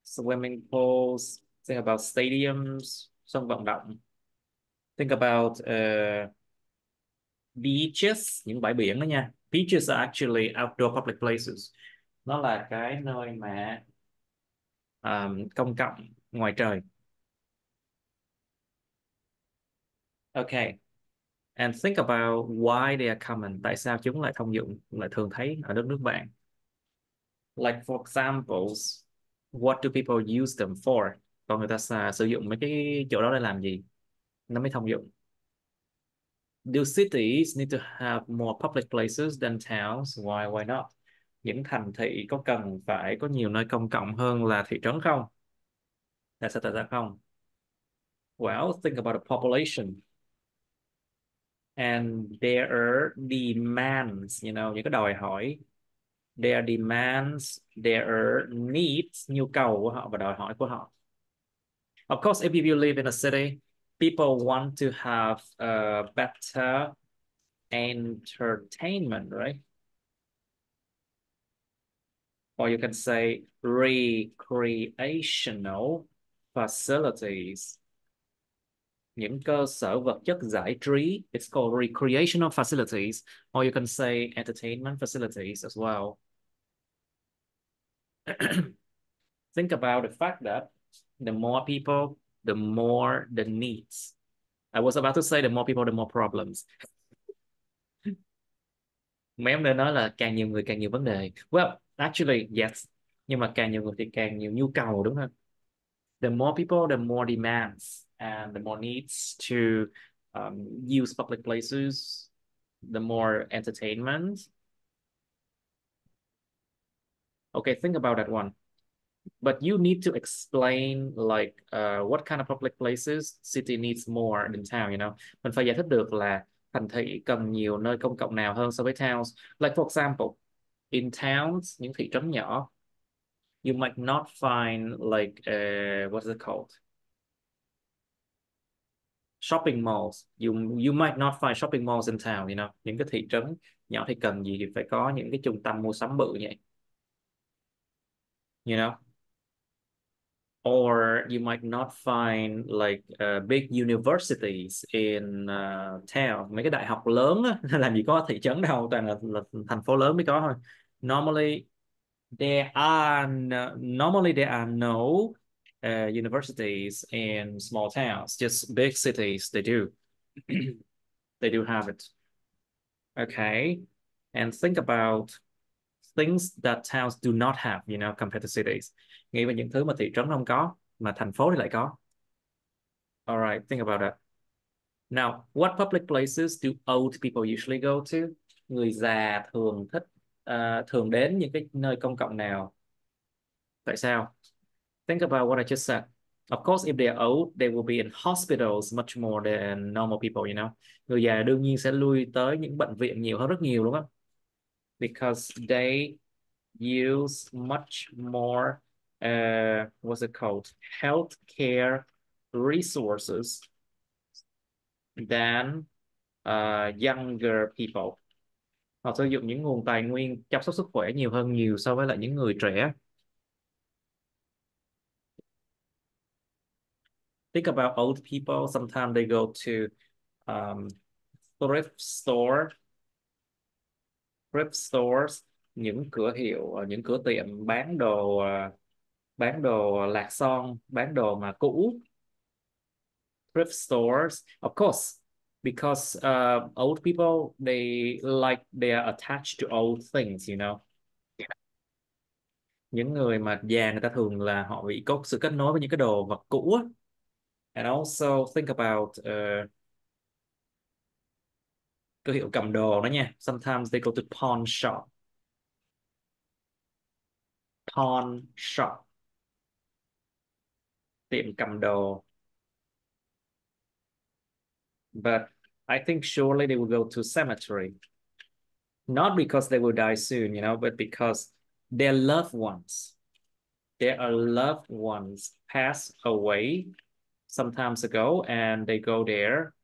Swimming pools. Think about stadiums, sân vận động. Think about beaches, những bãi biển đó nha. Beaches are actually outdoor public places. Nó là cái nơi mà công cộng ngoài trời. Okay. And think about why they are common. Tại sao chúng lại thông dụng, lại thường thấy ở đất nước bạn. Like for examples, what do people use them for? Còn người ta sử dụng mấy cái chỗ đó để làm gì? Nó mới thông dụng. Do cities need to have more public places than towns? Why not? Những thành thị có cần phải có nhiều nơi công cộng hơn là thị trấn không? Tại sao không? Well, think about the population and their demands, you know, những cái đòi hỏi. Their demands, their needs, nhu cầu của họ và đòi hỏi của họ. Of course, if you live in a city, people want to have a better entertainment, right? Or you can say recreational facilities. Những cơ sở vật chất giải trí. It's called recreational facilities. Or you can say entertainment facilities as well. Think about the fact that the more people, the more the needs. I was about to say the more people, the more problems. Mấy em nên nói là càng nhiều người càng nhiều vấn đề. Well, actually, yes. Nhưng mà càng nhiều người thì càng nhiều nhu cầu, đúng không? The more people, the more demands and the more needs to use public places, the more entertainment. Okay, think about that one. But you need to explain like what kind of public places city needs more than town, you know. Mình phải giải thích được là thành thị cần nhiều nơi công cộng nào hơn so với towns. Like for example, in towns, những thị trấn nhỏ, you might not find like what's it called? Shopping malls. You might not find shopping malls in town, you know. Những cái thị trấn nhỏ thì cần gì thì phải có những cái trung tâm mua sắm bự vậy. You know. Or you might not find like big universities in town. Mấy cái đại học lớn á, làm gì có thị trấn đâu, toàn là thành phố lớn mới có thôi. Normally there are no universities in small towns, just big cities they do. They do have it. Okay. And think about things that towns do not have, you know, compared to cities. Nghĩ về những thứ mà thị trấn không có, mà thành phố thì lại có. All right, think about that. Now, what public places do old people usually go to? Người già thường thích, thường đến những cái nơi công cộng nào? Tại sao? Think about what I just said. Of course, if they're old, they will be in hospitals much more than normal people, you know. Người già đương nhiên sẽ lui tới những bệnh viện nhiều hơn rất nhiều luôn á. Because they use much more what's it called, healthcare resources than younger people. Họ sử dụng những nguồn tài nguyên chăm sóc sức khỏe nhiều hơn nhiều so với lại những người trẻ. Think about old people. Sometimes they go to thrift store, thrift stores, những cửa hiệu, những cửa tiệm bán đồ lạc son, bán đồ mà cũ. Thrift stores, of course, because old people they are attached to old things, you know. Những người mà già người ta thường là họ bị có sự kết nối với những cái đồ vật cũ á. And also think about cửa hiệu cầm đồ đó nha. Sometimes they go to pawn shop. Pawn shop. Tiệm cầm đồ. But I think surely they will go to cemetery. Not because they will die soon, but because their loved ones passed away some times ago, and they go there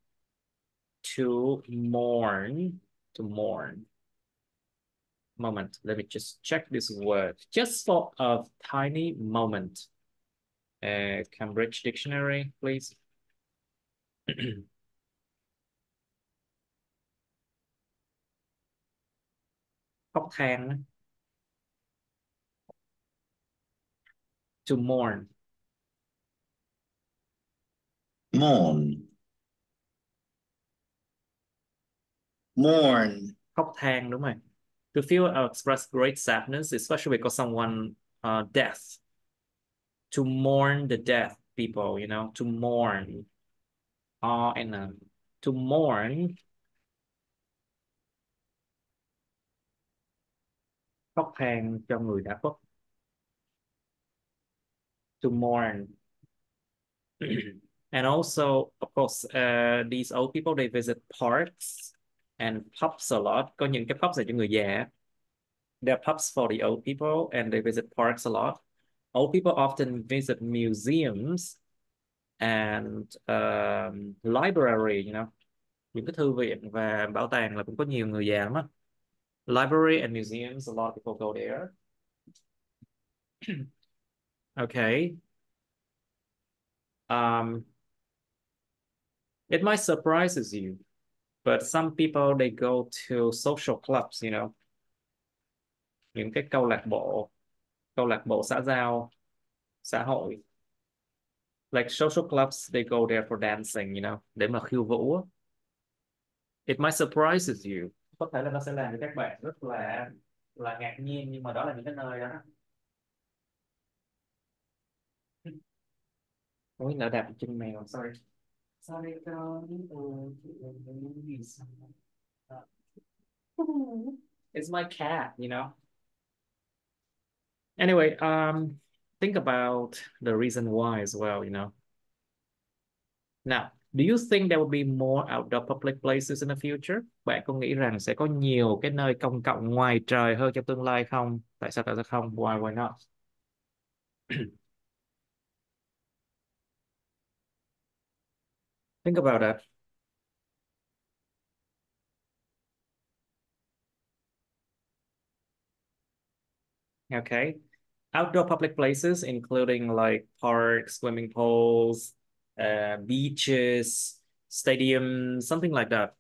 to mourn. To mourn. Moment. Let me just check this word just for a tiny moment. Cambridge Dictionary, please. Khóc than. To mourn. Mourn. Mourn. Khóc than, đúng rồi. To feel or express great sadness, especially because someone death. To mourn the death people, to mourn. And to mourn. Khóc than cho người đã khuất. To mourn. And also, of course, these old people, they visit parks and pubs a lot. Có những cái pubs dành cho người già. There are pubs for the old people and they visit parks a lot. Old people often visit museums and library, những cái thư viện và bảo tàng là cũng có nhiều người già lắm á. Library and museums, a lot of people go there. Okay. It might surprises you, but some people, they go to social clubs, những cái câu lạc bộ xã giao, xã hội. Like social clubs, they go there for dancing, để mà khiêu vũ. It might surprises you. Có thể là nó sẽ làm cho các bạn rất là ngạc nhiên, nhưng mà đó là những cái nơi đó. Ôi, lỡ đạp chân mèo, sorry. Sorry, con. It's my cat, Anyway, think about the reason why as well, Now, do you think there will be more outdoor public places in the future? Bạn có nghĩ rằng sẽ có nhiều cái nơi công cộng ngoài trời hơn trong tương lai không? Tại sao không? Why not? Think about that. Okay. Outdoor public places, including like parks, swimming pools, beaches, stadiums, something like that.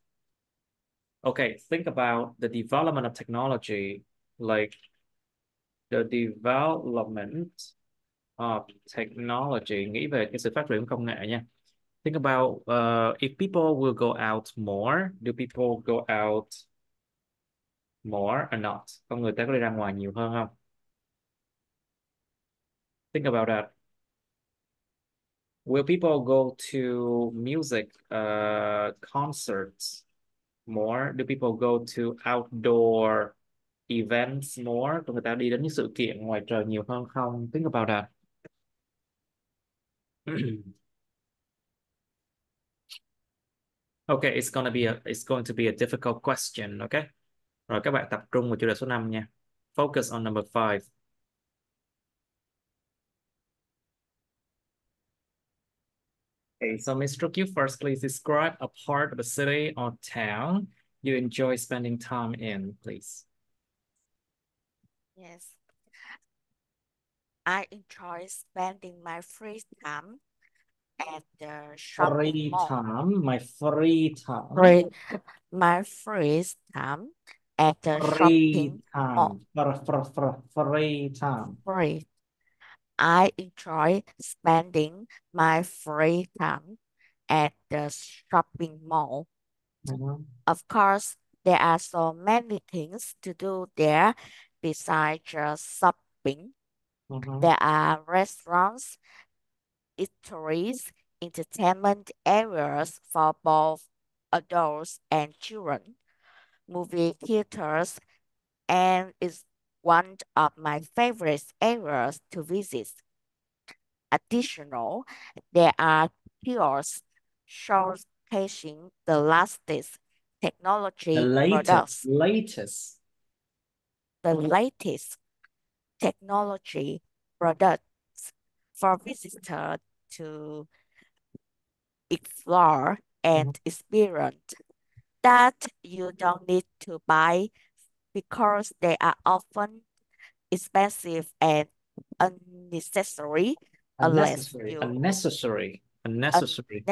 Okay, think about the development of technology, like the development of technology. Nghĩ về cái sự phát triển công nghệ nha. Think about if people will go out more, do people go out more or not? Con người ta có đi ra ngoài nhiều hơn không? Think about that. Will people go to music concerts more? Do people go to outdoor events more? Tụi người ta đi đến những sự kiện ngoài trời nhiều hơn không? Think about that. Okay, it's going to be a difficult question, okay? Rồi các bạn tập trung vào chủ đề số 5 nha. Focus on number 5. Okay, so Mr. Q, first, please describe a part of a city or town you enjoy spending time in, please. Yes. I enjoy spending my free time at the shopping mall. My free time. My free time at the Free shopping time. mall. Free time. Free. I enjoy spending my free time at the shopping mall. Of course, there are so many things to do there besides just shopping. There are restaurants, eateries, entertainment areas for both adults and children, movie theaters, and is one of my favorite areas to visit. Additional, there are kiosks showcasing the latest technology latest, products. latest. The latest technology products for visitors to explore and experience that you don't need to buy because they are often expensive and unnecessary unless Unnecessary, you unnecessary, unnecessary.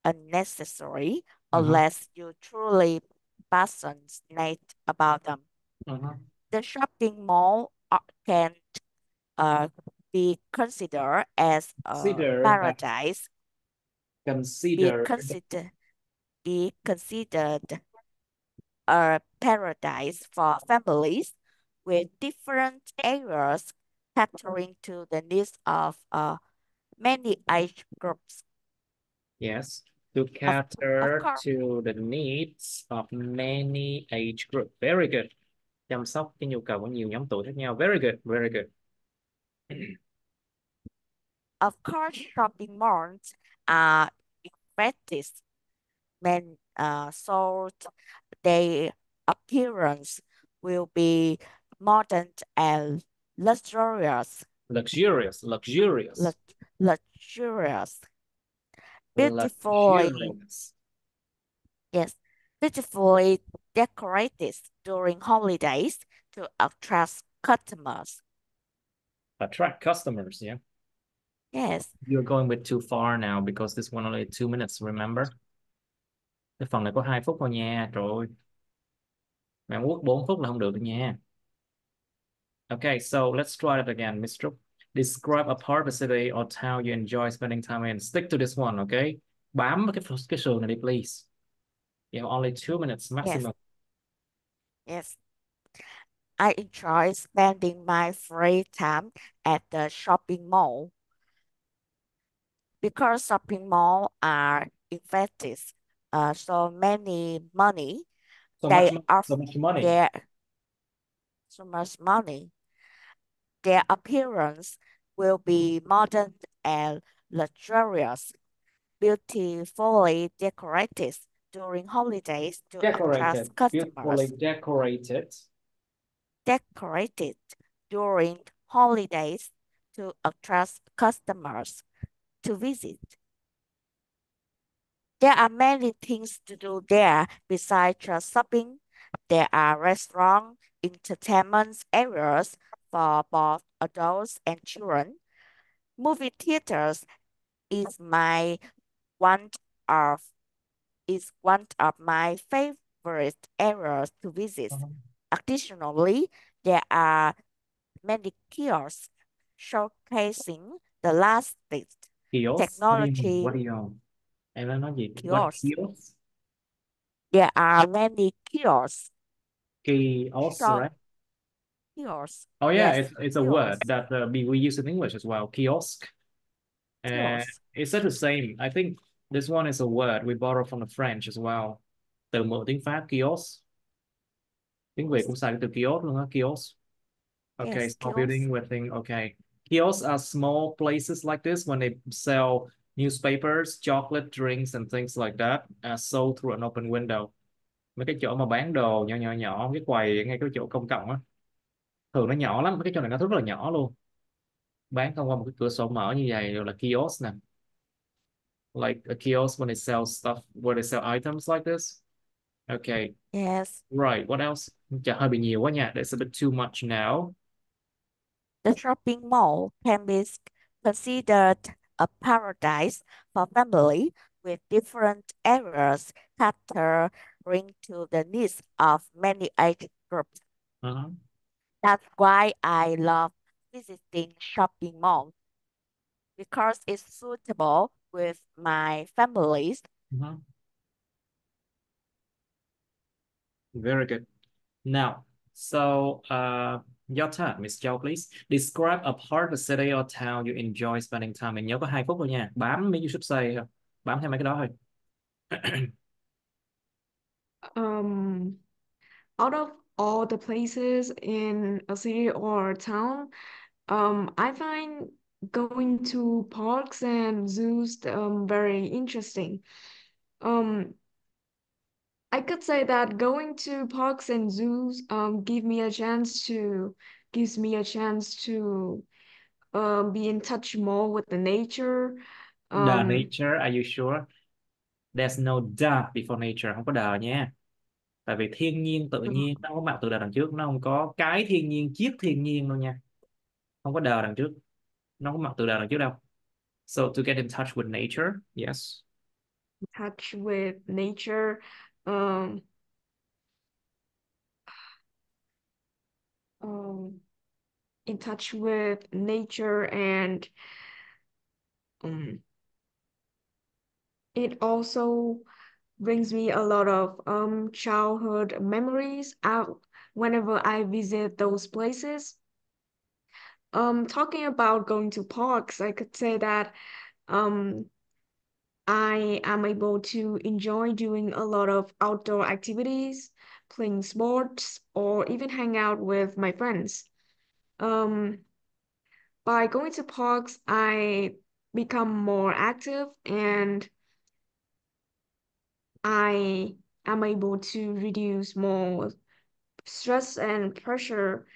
unnecessary unless you truly passionate about them. The shopping mall can be considered as a Consider, paradise. Be consider. considered be considered a paradise for families with different areas catering to the needs of many age groups. Yes, to Of cater course, to the needs of many age group. Very good. Chăm sóc cái nhu cầu của nhiều nhóm tuổi khác nhau. Very good, very good. shopping malls are effective so their appearance will be modern and luxurious. Luxurious, luxurious, Luxurious. Beautifully, luxurious. yes, beautifully decorated during holidays to attract customers. Attract customers, yeah. Yes, You're going a bit too far now because this one only 2 minutes, remember? Cái phần này có 2 phút thôi nha, trời ơi. Mẹ muốn 4 phút là không được đâu nha. Okay, so let's try it again, Miss Trúc. Describe a part of the city or town you enjoy spending time in. Stick to this one, okay? Bám vào cái sườn này đi, please. You have only 2 minutes maximum. yes. I enjoy spending my free time at the shopping mall because shopping mall are effective. So many money. So They much, are so much money. their so much money. Their appearance will be modern and luxurious, beautifully decorated during holidays to Decorated, attract beautifully customers. decorated. Decorated during holidays to attract customers to visit. There are many things to do there besides just shopping. There are restaurants, entertainment areas for both adults and children. Movie theaters is my one of one of my favorite areas to visit. Additionally, there are many kiosks showcasing the latest Kiosk. What do you mean? What do technology. you Em đang nói gì? What Kiosks. kiosk? There are many kiosks. Kiosk, Show right? kiosks. Oh yeah, Yes, it's a word that we use in English as well. Kiosk. kiosks. It's the same. I think this one is a word we borrow from the French as well. Từ mượn tiếng Pháp kiosk. Tiếng Việt cũng xài cái từ kiosk luôn á, kiosk. Okay, Yes, small kiosks. building with thing. Okay, kiosks are small places like this when they sell newspapers, chocolate, drinks, and things like that, sold through an open window. Mấy cái chỗ mà bán đồ nhỏ nhỏ nhỏ, cái quầy ngay cái chỗ công cộng á, thường nó nhỏ lắm. Cái chỗ này nó rất là nhỏ luôn. Bán thông qua một cái cửa sổ mở như vậy gọi là kiosk nè. Like a kiosk when they sell stuff, where they sell items like this. Okay, Yes. right. What else? Chả hơi bị nhiều quá nha. That's a bit too much now. The shopping mall can be considered a paradise for family with different areas catering to the needs of many age groups. That's why I love visiting shopping malls because it's suitable with my families. Very good. Now, so your turn, Miss Châu, please. Describe a part of the city or town you enjoy spending time in. Nhớ có 2 phút thôi nha. Bám mấy you should say thôi. Bám theo mấy cái đó thôi. Out of all the places in a city or town, I find going to parks and zoos very interesting. Um, I could say that going to parks and zoos gives me a chance to be in touch more with the nature. The Um, nature, are you sure? There's no the before nature, không có the nha. Tại vì thiên nhiên tự nhiên nó không có mặt từ the đằng trước, nó không có cái thiên nhiên chiếc thiên nhiên đâu nha, không có the đằng trước, nó không có mặt từ the đằng trước đâu. So to get in touch with nature, yes. touch with nature. Um, um, in touch with nature, and um, it also brings me a lot of childhood memories out whenever I visit those places. Talking about going to parks, I could say that um I am able to enjoy doing a lot of outdoor activities, playing sports, or even hang out with my friends. Um, by going to parks, I become more active and I am able to reduce more stress and pressure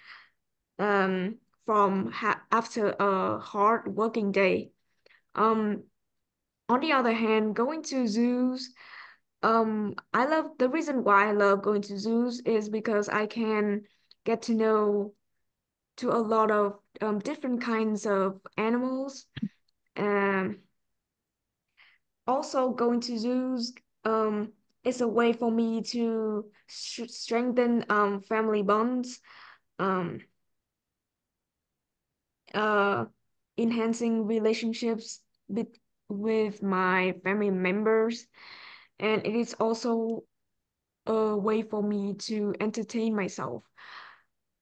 from after a hard working day. Um, on the other hand, going to zoos, I love the reason why I love going to zoos is because I can get to know to a lot of different kinds of animals. Um, Also going to zoos is a way for me to strengthen family bonds, um, uh, enhancing relationships with my family members, and it is also a way for me to entertain myself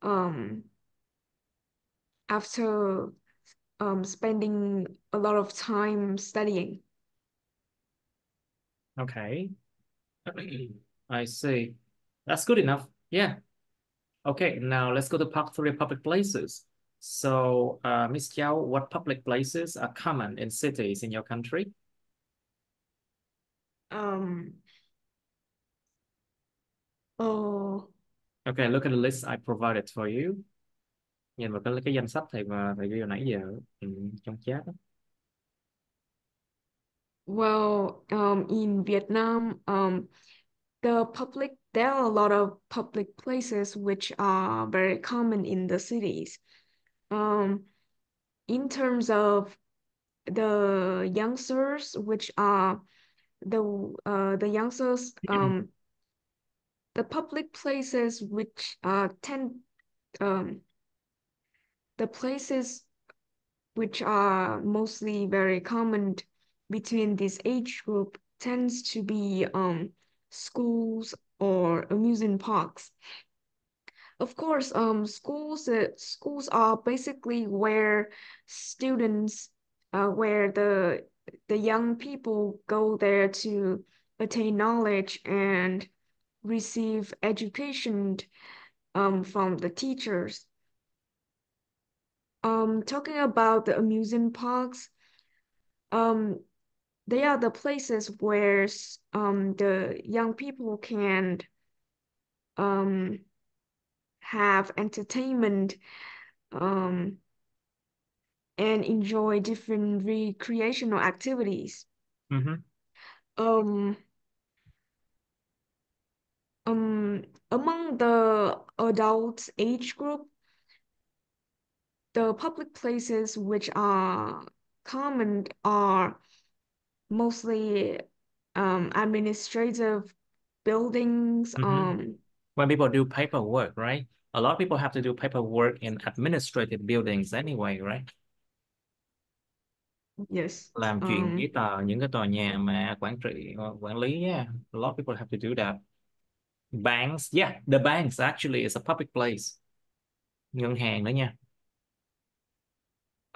um, after spending a lot of time studying. Okay. I see. That's good enough. Yeah. Okay, now let's go to part three, public places. So, Miss Chow, what public places are common in cities in your country? Um, oh, Okay, look at the list I provided for you. Nhìn vào cái danh sách thầy ghi hồi nãy giờ trong chat đó. well, in Vietnam, there are a lot of public places which are very common in the cities. Um, in terms of the youngsters, which are the youngsters, the public places which tend um the places which are mostly very common between this age group tends to be schools or amusement parks. Of course, schools are basically where students, where the young people go there to attain knowledge and receive education from the teachers. Talking about the amusement parks, um, they are the places where the young people can um have entertainment um and enjoy different recreational activities. Mhm. Um, Among the adult age group, the public places which are common are mostly administrative buildings. Mhm. When people do paperwork, right? A lot of people have to do paperwork in administrative buildings anyway, right? Yes. Làm chuyện giấy tờ những cái tòa nhà mà quản lý, yeah. A lot of people have to do that. Banks, yeah, the banks actually is a public place. Ngân hàng đó nha.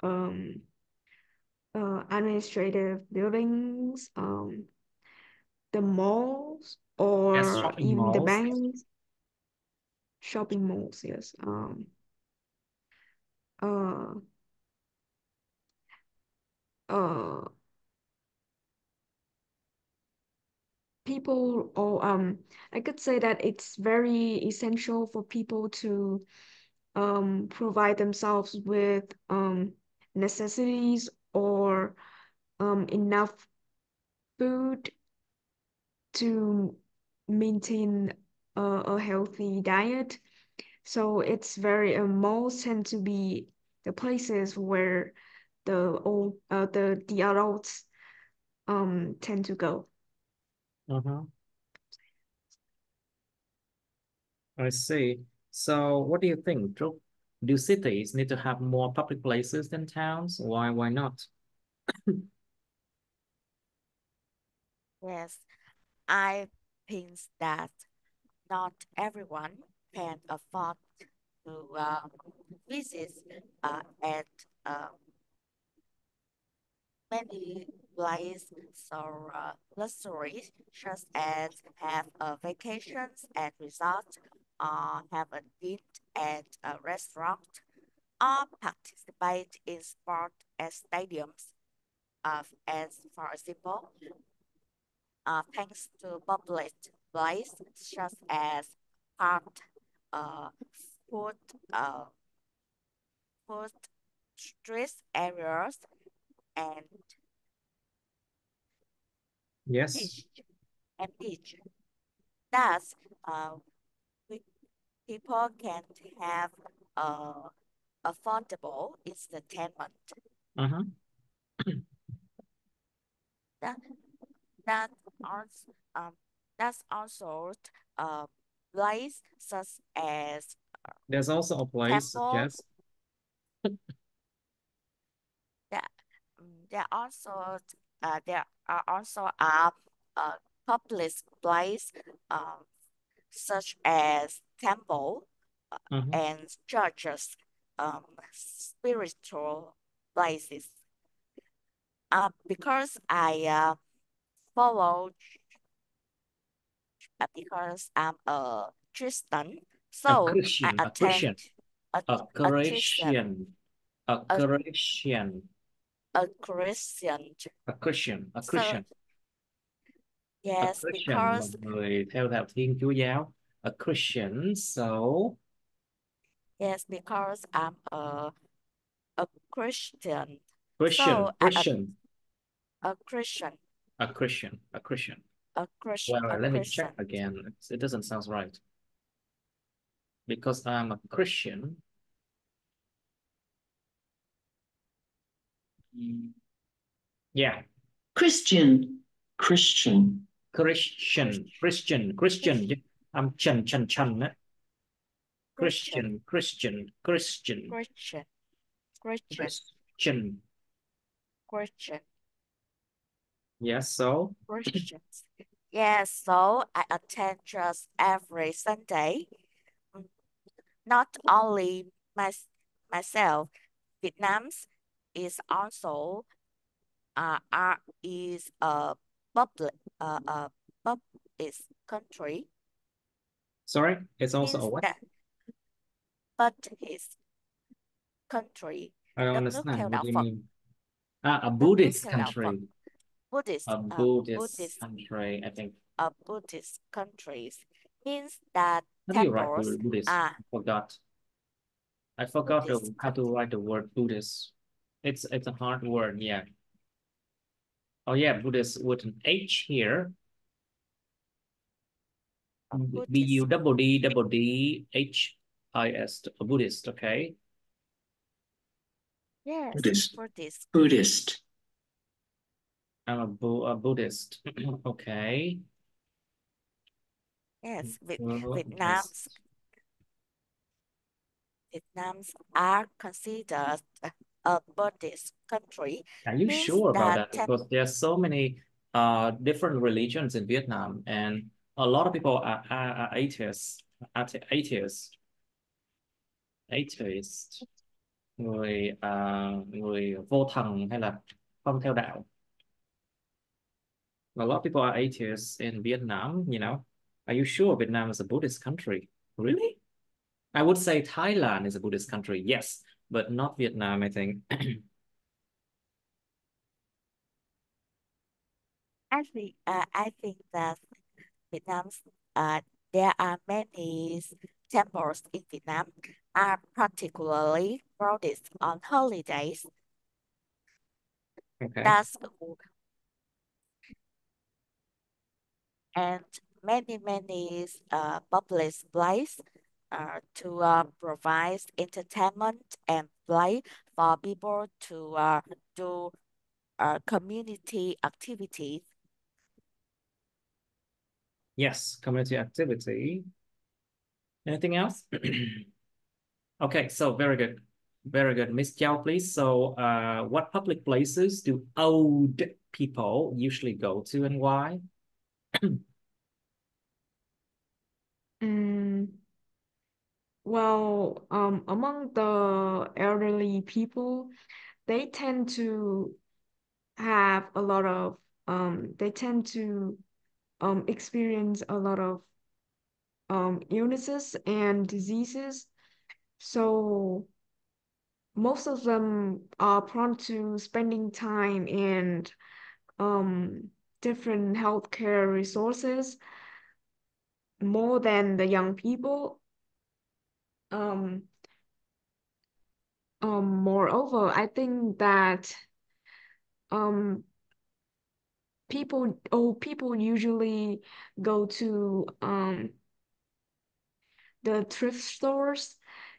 Um, Administrative buildings, the malls, Yes, or shopping even the malls. banks, shopping malls. Yes. Uh, uh, people, or I could say that it's very essential for people to provide themselves with necessities or enough food to maintain a healthy diet. So it's very malls tend to be the places where the adults tend to go. I see. So what do you think, Trúc? Do cities need to have more public places than towns? Why not? Yes, I think that not everyone can afford to visit at many places or luxuries, such as have vacations at resorts, have a dinner at a restaurant, or participate in sport at stadiums. As for example, thanks to public places such as park, uh, food, uh, food street areas, and Yes. beach beach. Thus, we, people can have affordable entertainment. That that also that's also place such as There's also a place such temple. as There, there also there are also public place such as temple and churches, spiritual places. Because I follow because I'm a Christian, a so I Christian, a attend Christian, a, a a Christian Christian, a a, Christian, a Christian. a Christian, a So Christian, a yes, Christian, một because người theo đạo Thiên Chúa giáo. A Christian, so I'm a Christian. Christian, So Christian, a Christian, a Christian, a Christian. a Christian, Well, a let me check Christian. again. It doesn't sound right. Because I'm a Christian. Yeah. Christian. Christian. Christian, Christian. I'm Chen. Christian, Christian. Christian, Christian, Christian. Christian, Yes, so Christians. Yes, so I attend church every Sunday. Not only myself, Vietnam's is also is a public public country. sorry, it's also a Means what? that but his country. I don't Đất nước understand. theo What đạo do you Phật. mean? A Đất nước Buddhist theo đạo Phật. country. Buddhist, A Buddhist Buddhist, country, I think. Buddhist countries means that How do you write the temples word Buddhist? are I forgot Buddhist how to write the word Buddhist. It's a hard word, yeah. Oh yeah, Buddhist with an H here. Buddhist. Buddhist, a Buddhist, okay? Yes, Buddhist. Buddhist. Buddhist. I'm a Buddhist, okay. Yes, Buddhist. Vietnam's are considered a Buddhist country. Are you Means sure about that that? Because there are so many different religions in Vietnam, and a lot of people are atheists, atheist, người vô thần hay là không theo đạo. A lot of people are atheists in Vietnam, you know. Are you sure Vietnam is a Buddhist country? Really? I would say Thailand is a Buddhist country, yes, but not Vietnam, I think. I think that Vietnam's there are many temples in Vietnam are particularly crowded on holidays. Okay. That's and many public places to provide entertainment and play for people to do community activities. Yes, community activity. Anything else? Okay, so very good. Very good. Miss Chow, please. So what public places do old people usually go to and why? Mm, well, among the elderly people, they tend to have a lot of they tend to experience a lot of illnesses and diseases. So most of them are prone to spending time in different healthcare resources more than the young people. Um, Moreover, I think that um people usually go to the thrift stores.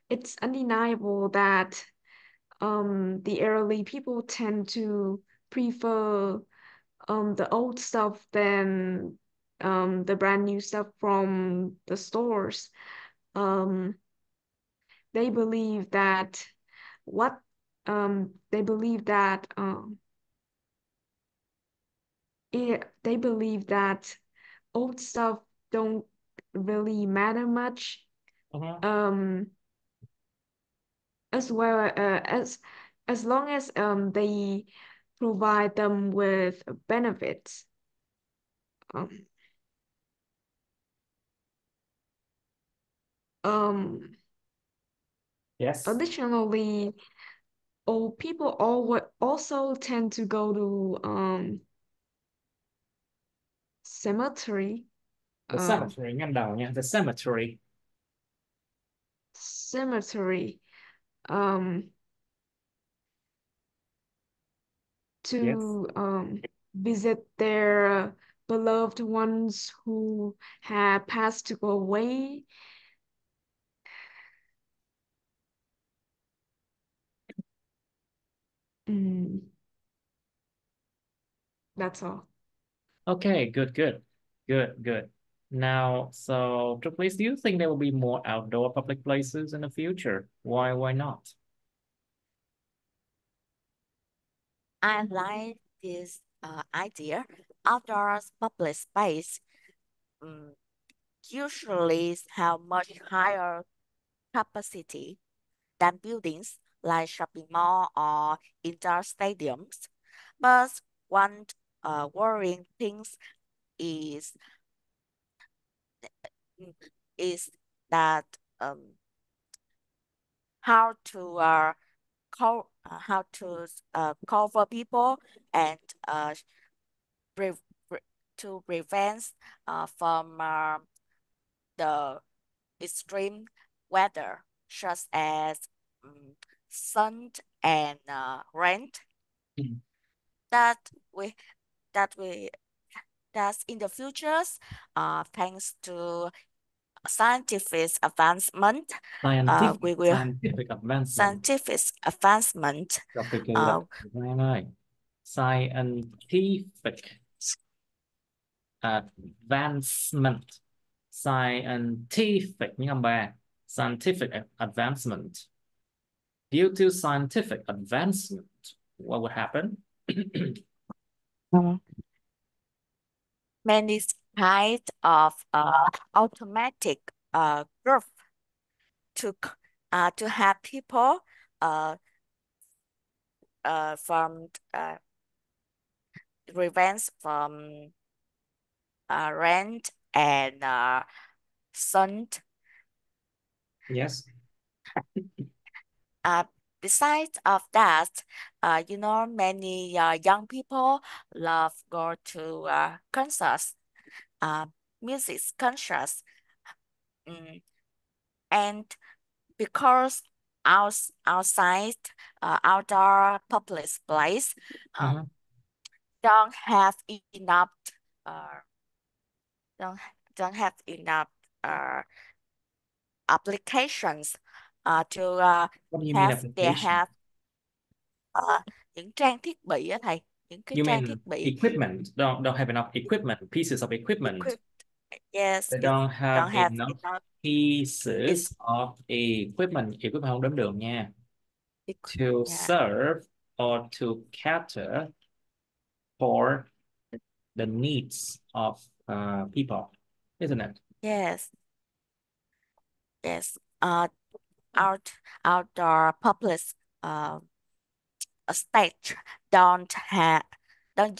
It's undeniable that the elderly people tend to prefer the old stuff than the brand new stuff from the stores. Um, they believe that what they believe that they believe that old stuff don't really matter much. Uh-huh. Um, as well as long as they provide them with benefits. Um, um, Yes. Additionally, old people also tend to go to cemetery, The um, cemetery, ngăn đầu nha. The cemetery. cemetery, um, Yes. to visit their beloved ones who have passed away. Mm, that's all. Okay, good. Now, so please, do you think there will be more outdoor public places in the future? Why not? I like this idea. Outdoors public space usually have much higher capacity than buildings like shopping mall or indoor stadiums. But one worrying thing is is that how to cover people and pre to prevent from the extreme weather such as um, sun and rain Mhm. that we that we that in the futures thanks to scientific advancement we will Scientific advancement. scientific advancement Đọc từ từ lại. Em ơi. Scientific advancement. Scientific những âm ba. Scientific advancement. Due to scientific advancement, what would happen? Mm. Many kinds of automatic group to have people from prevents from rent and sun Yes. uh, Besides of that, many young people love go to concerts, music concerts, and because outside outdoor public place don't have enough uh, don't don't have enough uh, applications to What do you mean have they application? have những trang thiết bị á thầy, những cái You trang mean thiết bị equipment? Don't have enough equipment, pieces of equipment. equip yes They it don't have don't have enough enough pieces is of equipment. Equipment không đếm được nha. To yeah serve or to cater for the needs of people, isn't it? yes yes out outdoor public uh, stage don't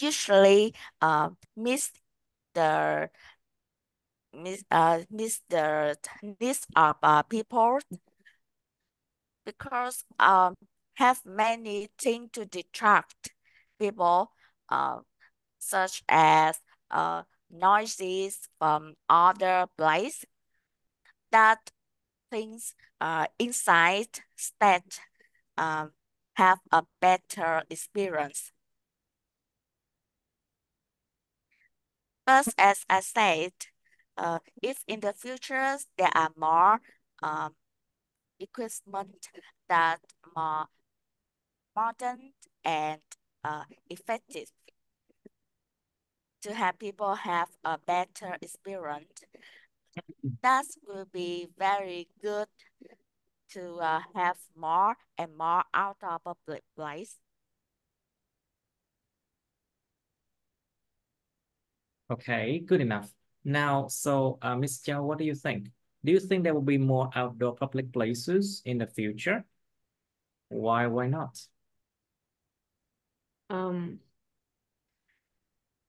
usually miss the miss the needs of people because have many things to distract people uh, such as noises from other place that things inside state um, have a better experience. But as I said, if in the future there are more equipment that more modern and effective to have people have a better experience, that will be very good to have more and more outdoor public place. Okay, good enough. Now, so Miss Chow, what do you think? Do you think there will be more outdoor public places in the future? Why not?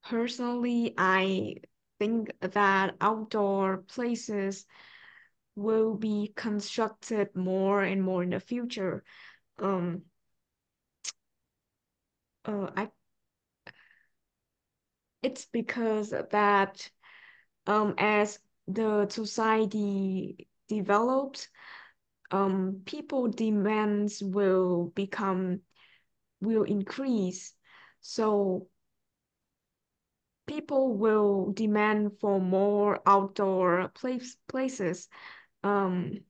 Personally, I think that outdoor places will be constructed more and more in the future. Um, I It's because that as the society develops, people demands will increase. So people will demand for more outdoor places. Um,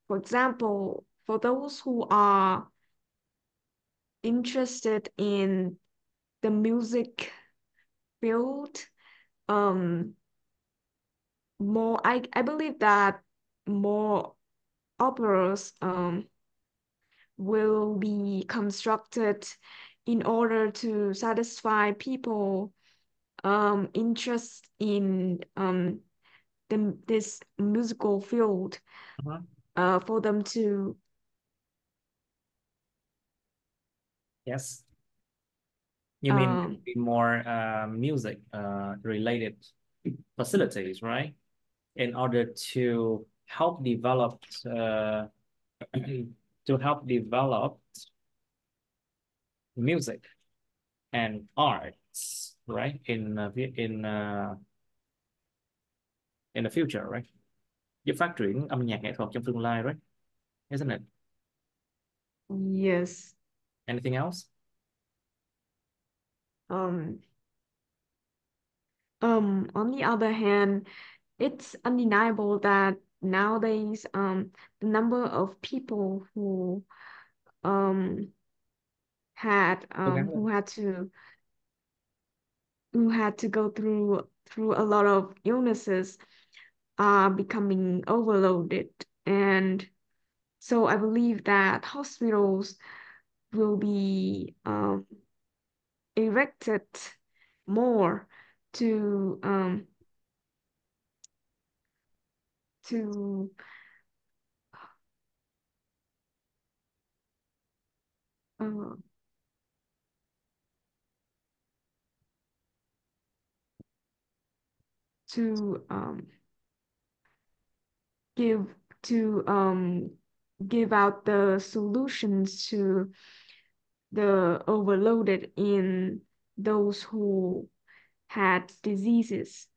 for example, for those who are interested in the music field, um, I believe that more operas will be constructed in order to satisfy people interest in this musical field for them to Yes. You mean there will be more music related facilities, right? In order to help develop to help develop music and arts, right? In the future, right? Giúp phát triển âm nhạc nghệ thuật trong tương lai, right? Isn't it? yes. Anything else? On the other hand, it's undeniable that nowadays the number of people um had Cố gắng who lên. had to go through a lot of illnesses are becoming overloaded, and so I believe that hospitals will be erected more to to uh, to give to give out the solutions to the overloaded in those who had diseases.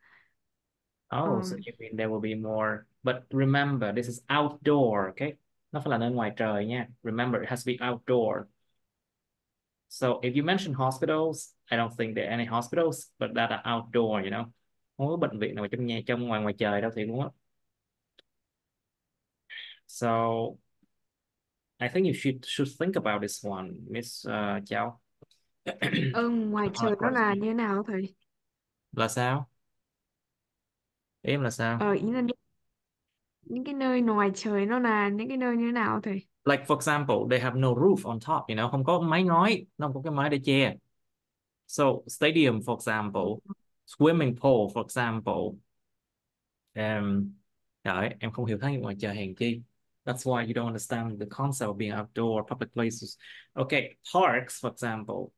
Oh, so you mean there will be more. But remember, this is outdoor, okay? Nó phải là nơi ngoài trời nha. Remember, it has to be outdoor. So if you mention hospitals, I don't think there are any hospitals, but that are outdoor, you know. Không có bệnh viện nào trong nhà, trong ngoài ngoài trời đâu thì đúng không? So I think you should think about this one, Miss Chao. Ngoài trời nó là như thế nào thầy? Là sao? Ý em là sao? Ý là những cái nơi ngoài trời nó là những cái nơi như thế nào thầy? Like for example, they have no roof on top, you know, không có mái ngói, nó không có cái mái để che. So stadium, for example, swimming pool, for example. Trời, em không hiểu thấy ngoài trời hèn chi. That's why you don't understand the concept of being outdoor public places. Okay, parks, for example,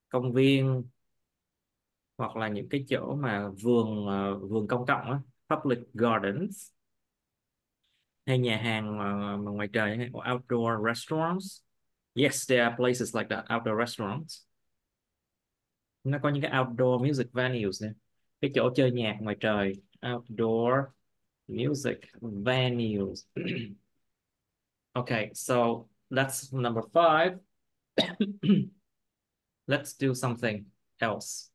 công viên hoặc là những cái chỗ mà vườn công cộng á, public gardens, hay nhà hàng mà ngoài trời, hay outdoor restaurants. Yes, there are places like that, outdoor restaurants. Nó có những cái outdoor music venues nè, cái chỗ chơi nhạc ngoài trời, outdoor music venues. Okay, so that's number 5. Let's do something else.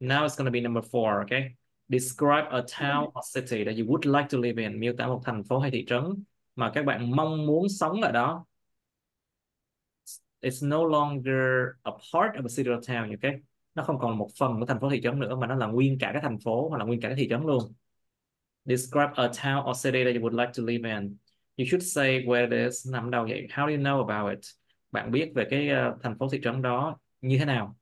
Now it's going to be number 4, okay? Describe a town or city that you would like to live in. Miêu tả một thành phố hay thị trấn mà các bạn mong muốn sống ở đó. It's no longer a part of a city or town, okay? Nó không còn là một phần của thành phố thị trấn nữa, mà nó là nguyên cả cái thành phố hoặc là nguyên cả cái thị trấn luôn. Describe a town or city that you would like to live in. You should say where it is, nằm đâu vậy? How do you know about it? Bạn biết về cái thành phố thị trấn đó như thế nào?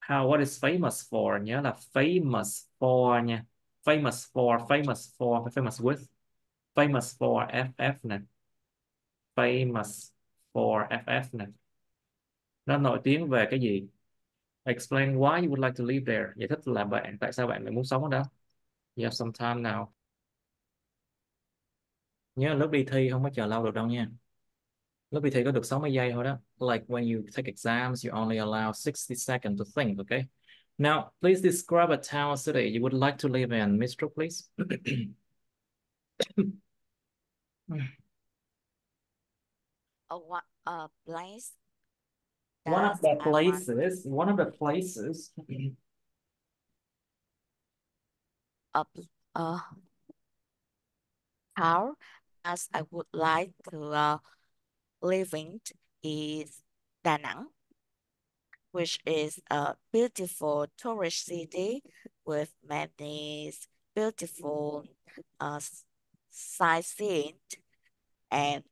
What is famous for? Nhớ là famous for nha. Famous for, famous with. Famous for FF nè. Famous for FF nè. Nó nổi tiếng về cái gì? Explain why you would like to live there. Giải thích là tại sao bạn lại muốn sống ở đó. You have some time now. Nhớ lúc đi thi không có chờ lâu được đâu nha. Lúc đi thi có được 60 giây thôi đó. Like when you take exams, you only allow 60 seconds to think, okay? Now, please describe a town or city you would like to live in. Miss Trúc, please. A place One of that the I want places. a town as I would like to live in is Da Nang, which is a beautiful tourist city with many beautiful uh, sightseeing and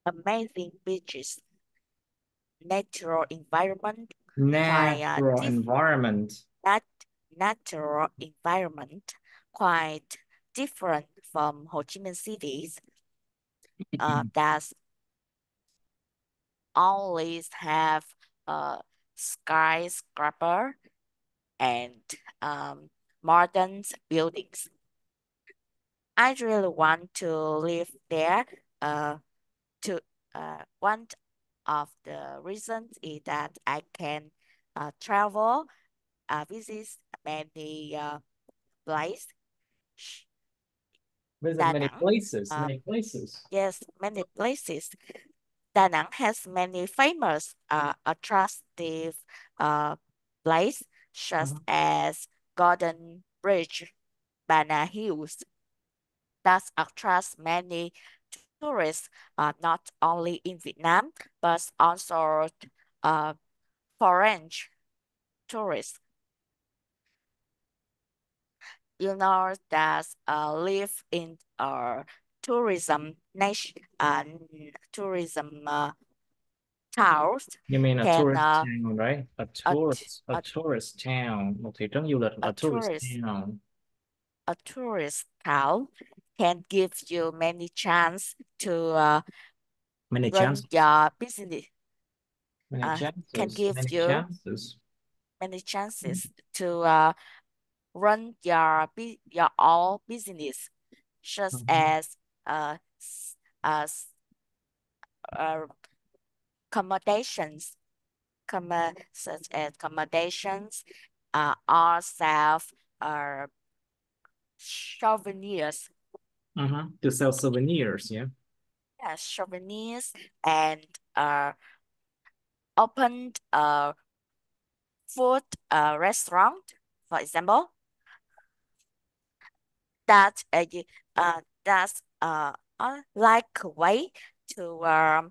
amazing beaches, natural environment, quite Natural environment. that natural environment quite different from Ho Chi Minh cities that always have a skyscraper and modern buildings. I really want to live there. To one of the reasons is that I can travel, visit many places. Visit Da many Nang, places, many places. yes, many places. Da Nang has many famous, attractive places, such as Golden Bridge, Bana Hills, that attracts many tourists, not only in Vietnam, but also foreign tourists. You know that live in tourism nation, tourism towns You mean a can tourist town, right? A a, tourist town. Một thị trấn du lịch, a tourist town. a tourist town can give you many chance to Many run chances. your business. Many Can chances. give Many you chances. many chances to run your own business, such as uh, s- uh, s- uh, accommodations, such as accommodations, or self uh, souvenirs. To sell souvenirs, yeah. Yeah, souvenirs and opened a food restaurant, for example. That that's like a way to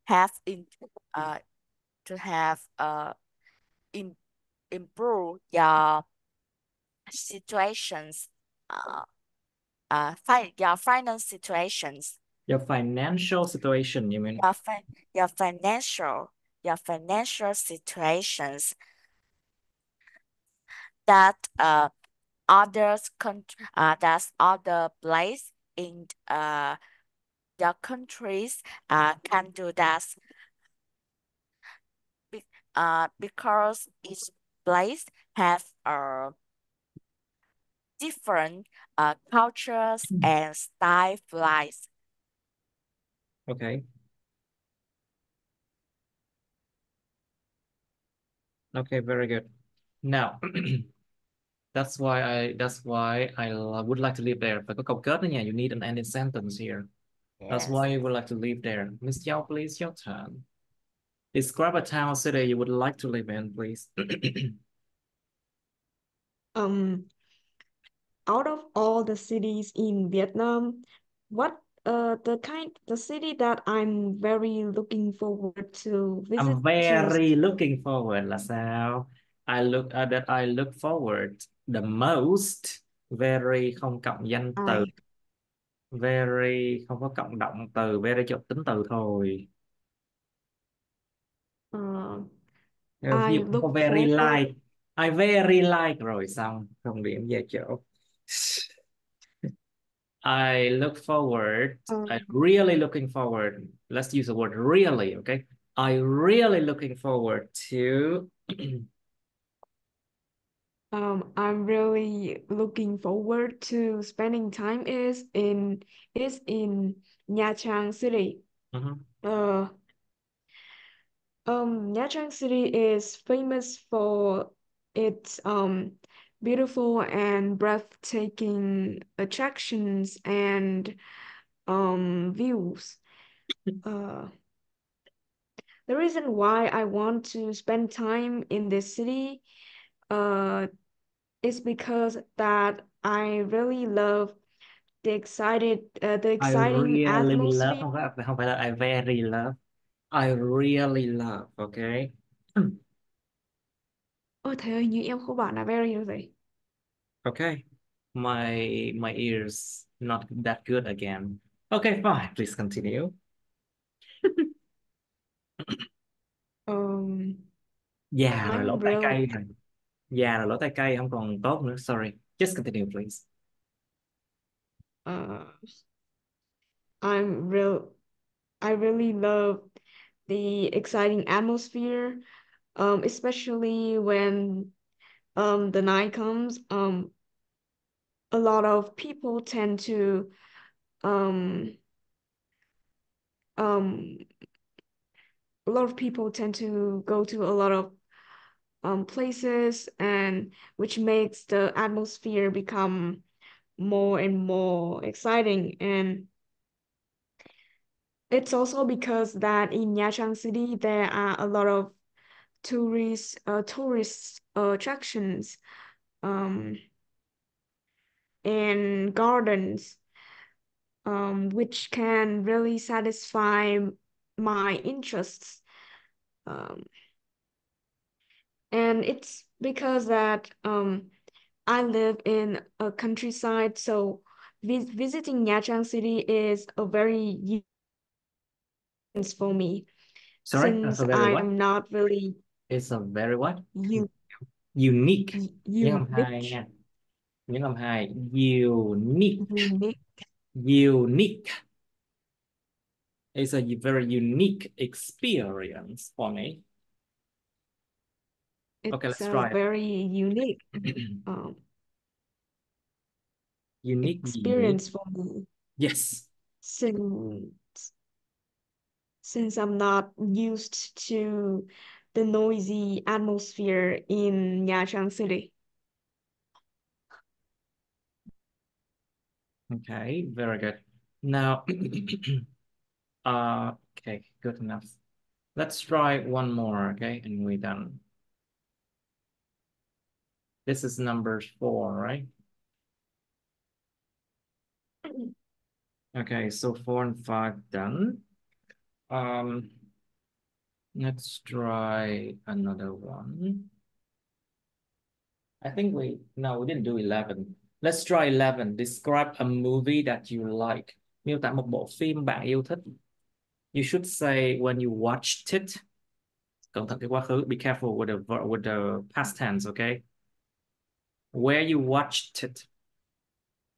have in uh to have in, improve your situations, your finance situations, Your financial situation, you mean? your fi your financial your financial situations that that's other place in your countries can do that because each place has different cultures and styles. Okay. Okay, very good. Now, that's why I would like to live there. Phải có câu kết đó nha. You need an ending sentence here. That's Yes. why you would like to live there. Miss Yao, please, your turn. Describe a town or city you would like to live in, please. Out of all the cities in Vietnam, what the city that I'm very looking forward to visit I'm to very looking forward là sao? That I look forward the most. Very không cộng danh từ. I Very không có cộng động từ. Very chọn tính từ thôi. uh, Ví I dụ không có look very forward like. I very like rồi xong. Không điểm về chỗ. I look forward. I'm really looking forward. Let's use the word really, okay? I really looking forward to I'm really looking forward to spending time is in Nha Trang City. Mhm. Uh, Nha Trang City is famous for its beautiful and breathtaking attractions and views. Uh, the reason why I want to spend time in this city uh is because that I really love the I exciting really love, atmosphere. không phải là I very love. I really love, okay? Ôi thầy ơi, như em không bảo là very đâu vậy. Okay. My ears not that good again. Okay, fine. Please continue. Um, Già rồi, lỗ I'm tai real cay rồi. Già rồi, lỗ tai cay không còn tốt nữa. Sorry. Just continue, please. uh I'm real I really love the exciting atmosphere, especially when the night comes. A lot of people tend to um um a lot of people tend to go to a lot of places, and which makes the atmosphere become more and more exciting. And it's also because that in Nha Trang City there are a lot of tourist attractions, um, and gardens, which can really satisfy my interests. Um, and it's because that I live in a countryside, so visiting Nha Trang City is a very experience for me, Sorry, that's since a very I what? am not really It's a very what? u Unique. Nhấn âm hai unique nha. Nhấn âm hai. Unique. unique. Unique. It's a very unique experience for me. Okay, It's let's a try it. very unique Unique gì nhỉ? experience for me Yes. since I'm not used to the noisy atmosphere in Nha Trang City. Okay, very good. Now, okay, good enough. Let's try one more, okay, and we're done. This is number 4, right? Okay, so 4 and 5 done. Let's try another one. I think we didn't do 11. Let's try 11. Describe a movie that you like. Miêu tả một bộ phim bạn yêu thích. You should say when you watched it. Cẩn thận cái quá khứ. Be careful with the past tense, okay? Where you watched it.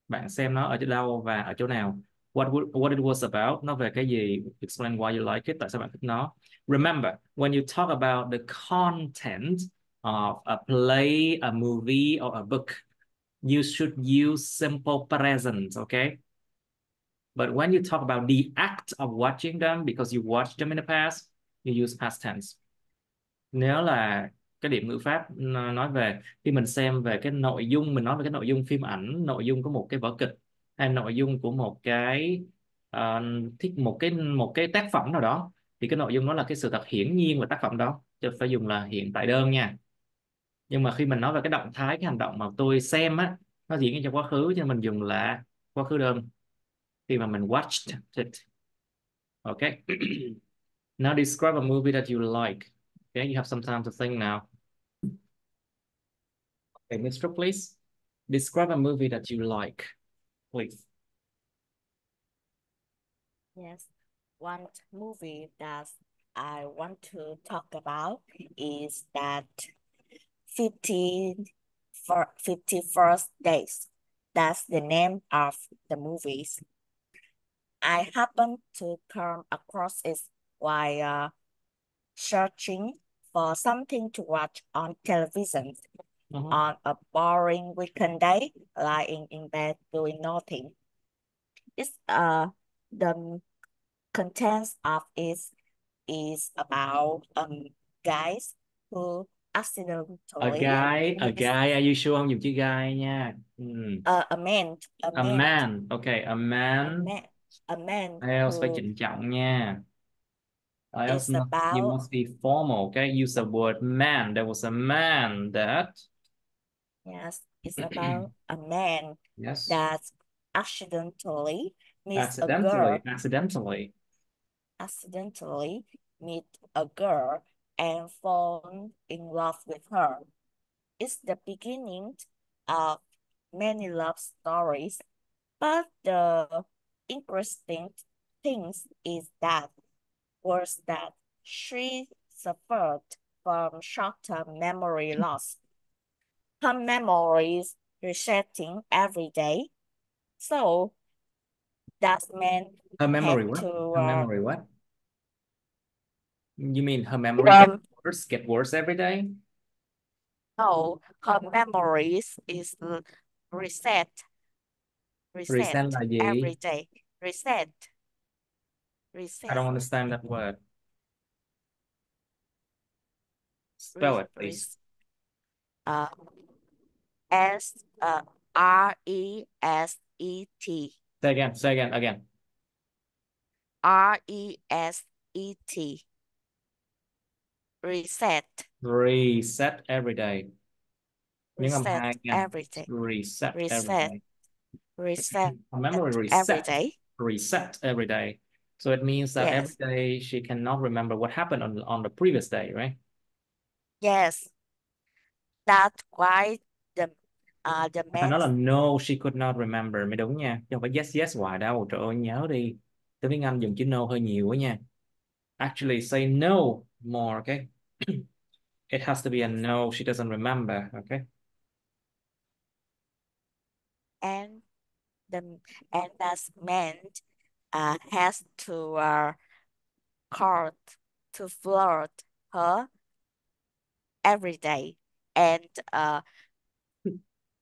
Bạn xem nó ở đâu và ở chỗ nào. What it was about. Nó về cái gì. Explain why you like it. Tại sao bạn thích nó. Remember, when you talk about the content of a play, a movie, or a book, you should use simple present, okay? But when you talk about the act of watching them because you watched them in the past, you use past tense. Nếu là cái điểm ngữ pháp nói về khi mình xem về cái nội dung, mình nói về cái nội dung phim ảnh, nội dung của một cái vở kịch hay nội dung của một cái một cái tác phẩm nào đó, thì cái nội dung đó là cái sự thật hiển nhiên về tác phẩm đó, chứ phải dùng là hiện tại đơn nha. Nhưng mà khi mình nói về cái động thái, cái hành động mà tôi xem á, nó diễn ra trong quá khứ, cho nên mình dùng là quá khứ đơn khi mà mình watched it. Okay. Now describe a movie that you like. Okay, you have some time to think now. Okay, Mr. Please describe a movie that you like, please. Yes, one movie that I want to talk about is that 51st Days. That's the name of the movies. I happened to come across it while searching for something to watch on television on a boring weekend day, lying in bed doing nothing. It's the contents of it is about guys who accidentally A meets guy, are you sure không dùng chữ guy nha? a man A man, okay, a a man. man a man IELTS phải who trịnh trọng nha. IELTS is you about must be formal, okay? Use the word man. There was a man that yes, it's about a man yes, that accidentally meets a girl accidentally. accidentally meet a girl and fall in love with her. It's the beginning of many love stories, but the interesting thing is that was that she suffered from short-term memory loss. Her memories resetting every day, so that meant Her had memory what? to Her memory what? You mean her memory get worse every day? no, her memories is reset Reset là gì? every day. Reset. I don't understand that word. Spell it, please. S RESET. Say again. RESET. Reset. Reset every day. Những âm Reset hai nha. every day. Reset every Reset. day. Reset Memory every reset. day. Reset every day. So it means that every Yes. day she cannot remember what happened on the previous day, right? Yes. That's why the Phải man nói là no, she could not remember mới đúng nha. Chứ không phải yes hoài đâu. Trời ơi, nhớ đi. Tiếng tiếng Anh dùng chữ no hơi nhiều quá nha. Actually say no more, okay? It has to be a no, she doesn't remember, okay? and the and that man has to court to flirt her every day and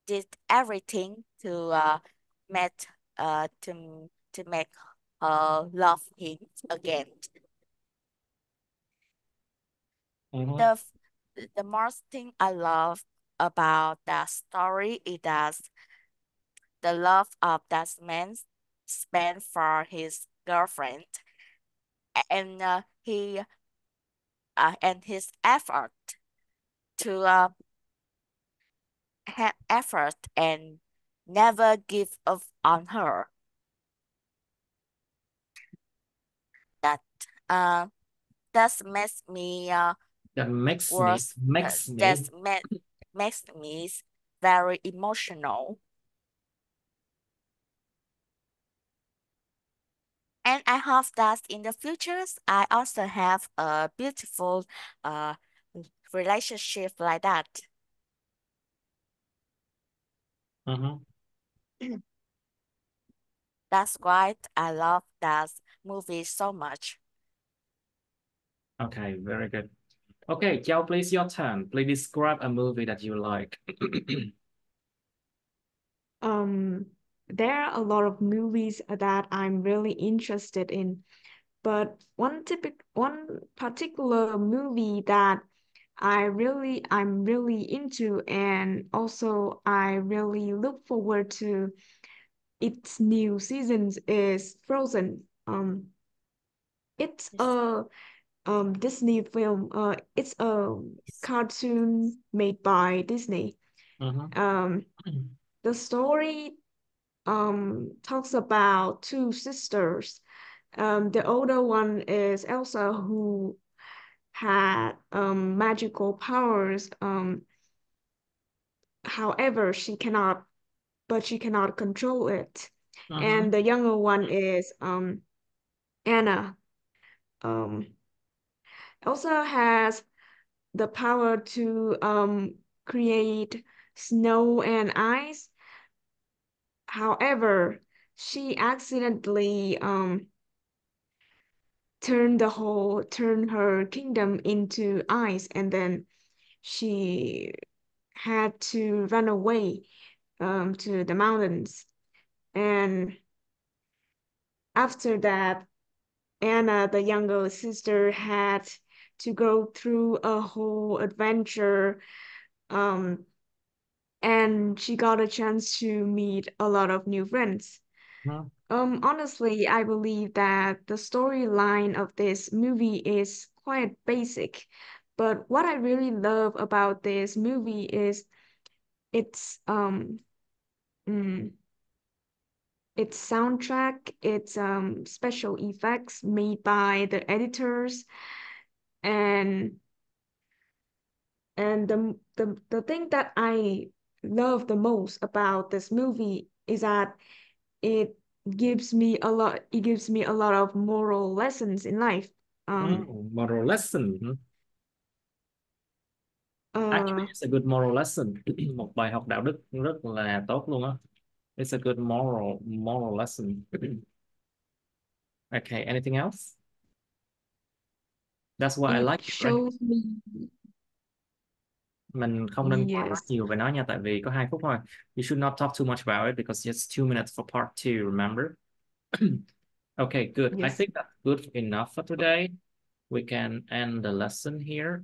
did everything to make to make her love him again. The the most thing I love about that story is that the love of that man spent for his girlfriend and and his effort to have effort and never give up on her. That that makes me That makes was me makes me very emotional. And I hope that in the future, I also have a beautiful uh, relationship like that. That's why I love that movie so much. Okay, very good. Okay, Giao, please, your turn. Please describe a movie that you like. There are a lot of movies that I'm really interested in, but one particular movie that I'm really into, and also I really look forward to its new seasons is Frozen. It's a Disney film. It's a cartoon made by Disney. Um, the story talks about two sisters. The older one is Elsa, who had magical powers. However, she cannot control it. And the younger one is Anna. Um, Elsa has the power to create snow and ice. However, she accidentally turned her kingdom into ice, and then she had to run away to the mountains. And after that, Anna, the younger sister, had to go through a whole adventure. Um, and she got a chance to meet a lot of new friends. Honestly, I believe that the storyline of this movie is quite basic, but what I really love about this movie is its mm, its soundtrack, its special effects made by the editors, and the thing that I love the most about this movie is that it it gives me a lot of moral lessons in life. Moral lesson. Actually, Uh, it's a good moral lesson. Một bài học đạo đức rất là tốt luôn á. It's a good moral lesson. Okay, anything else? That's what I it like it, right? shows me, Mình không nên quá yes, nhiều về nó nha, tại vì có 2 phút thôi. You should not talk too much about it because it's 2 minutes for part 2, remember? Okay, good. I yes. think that's good enough for today. We can end the lesson here.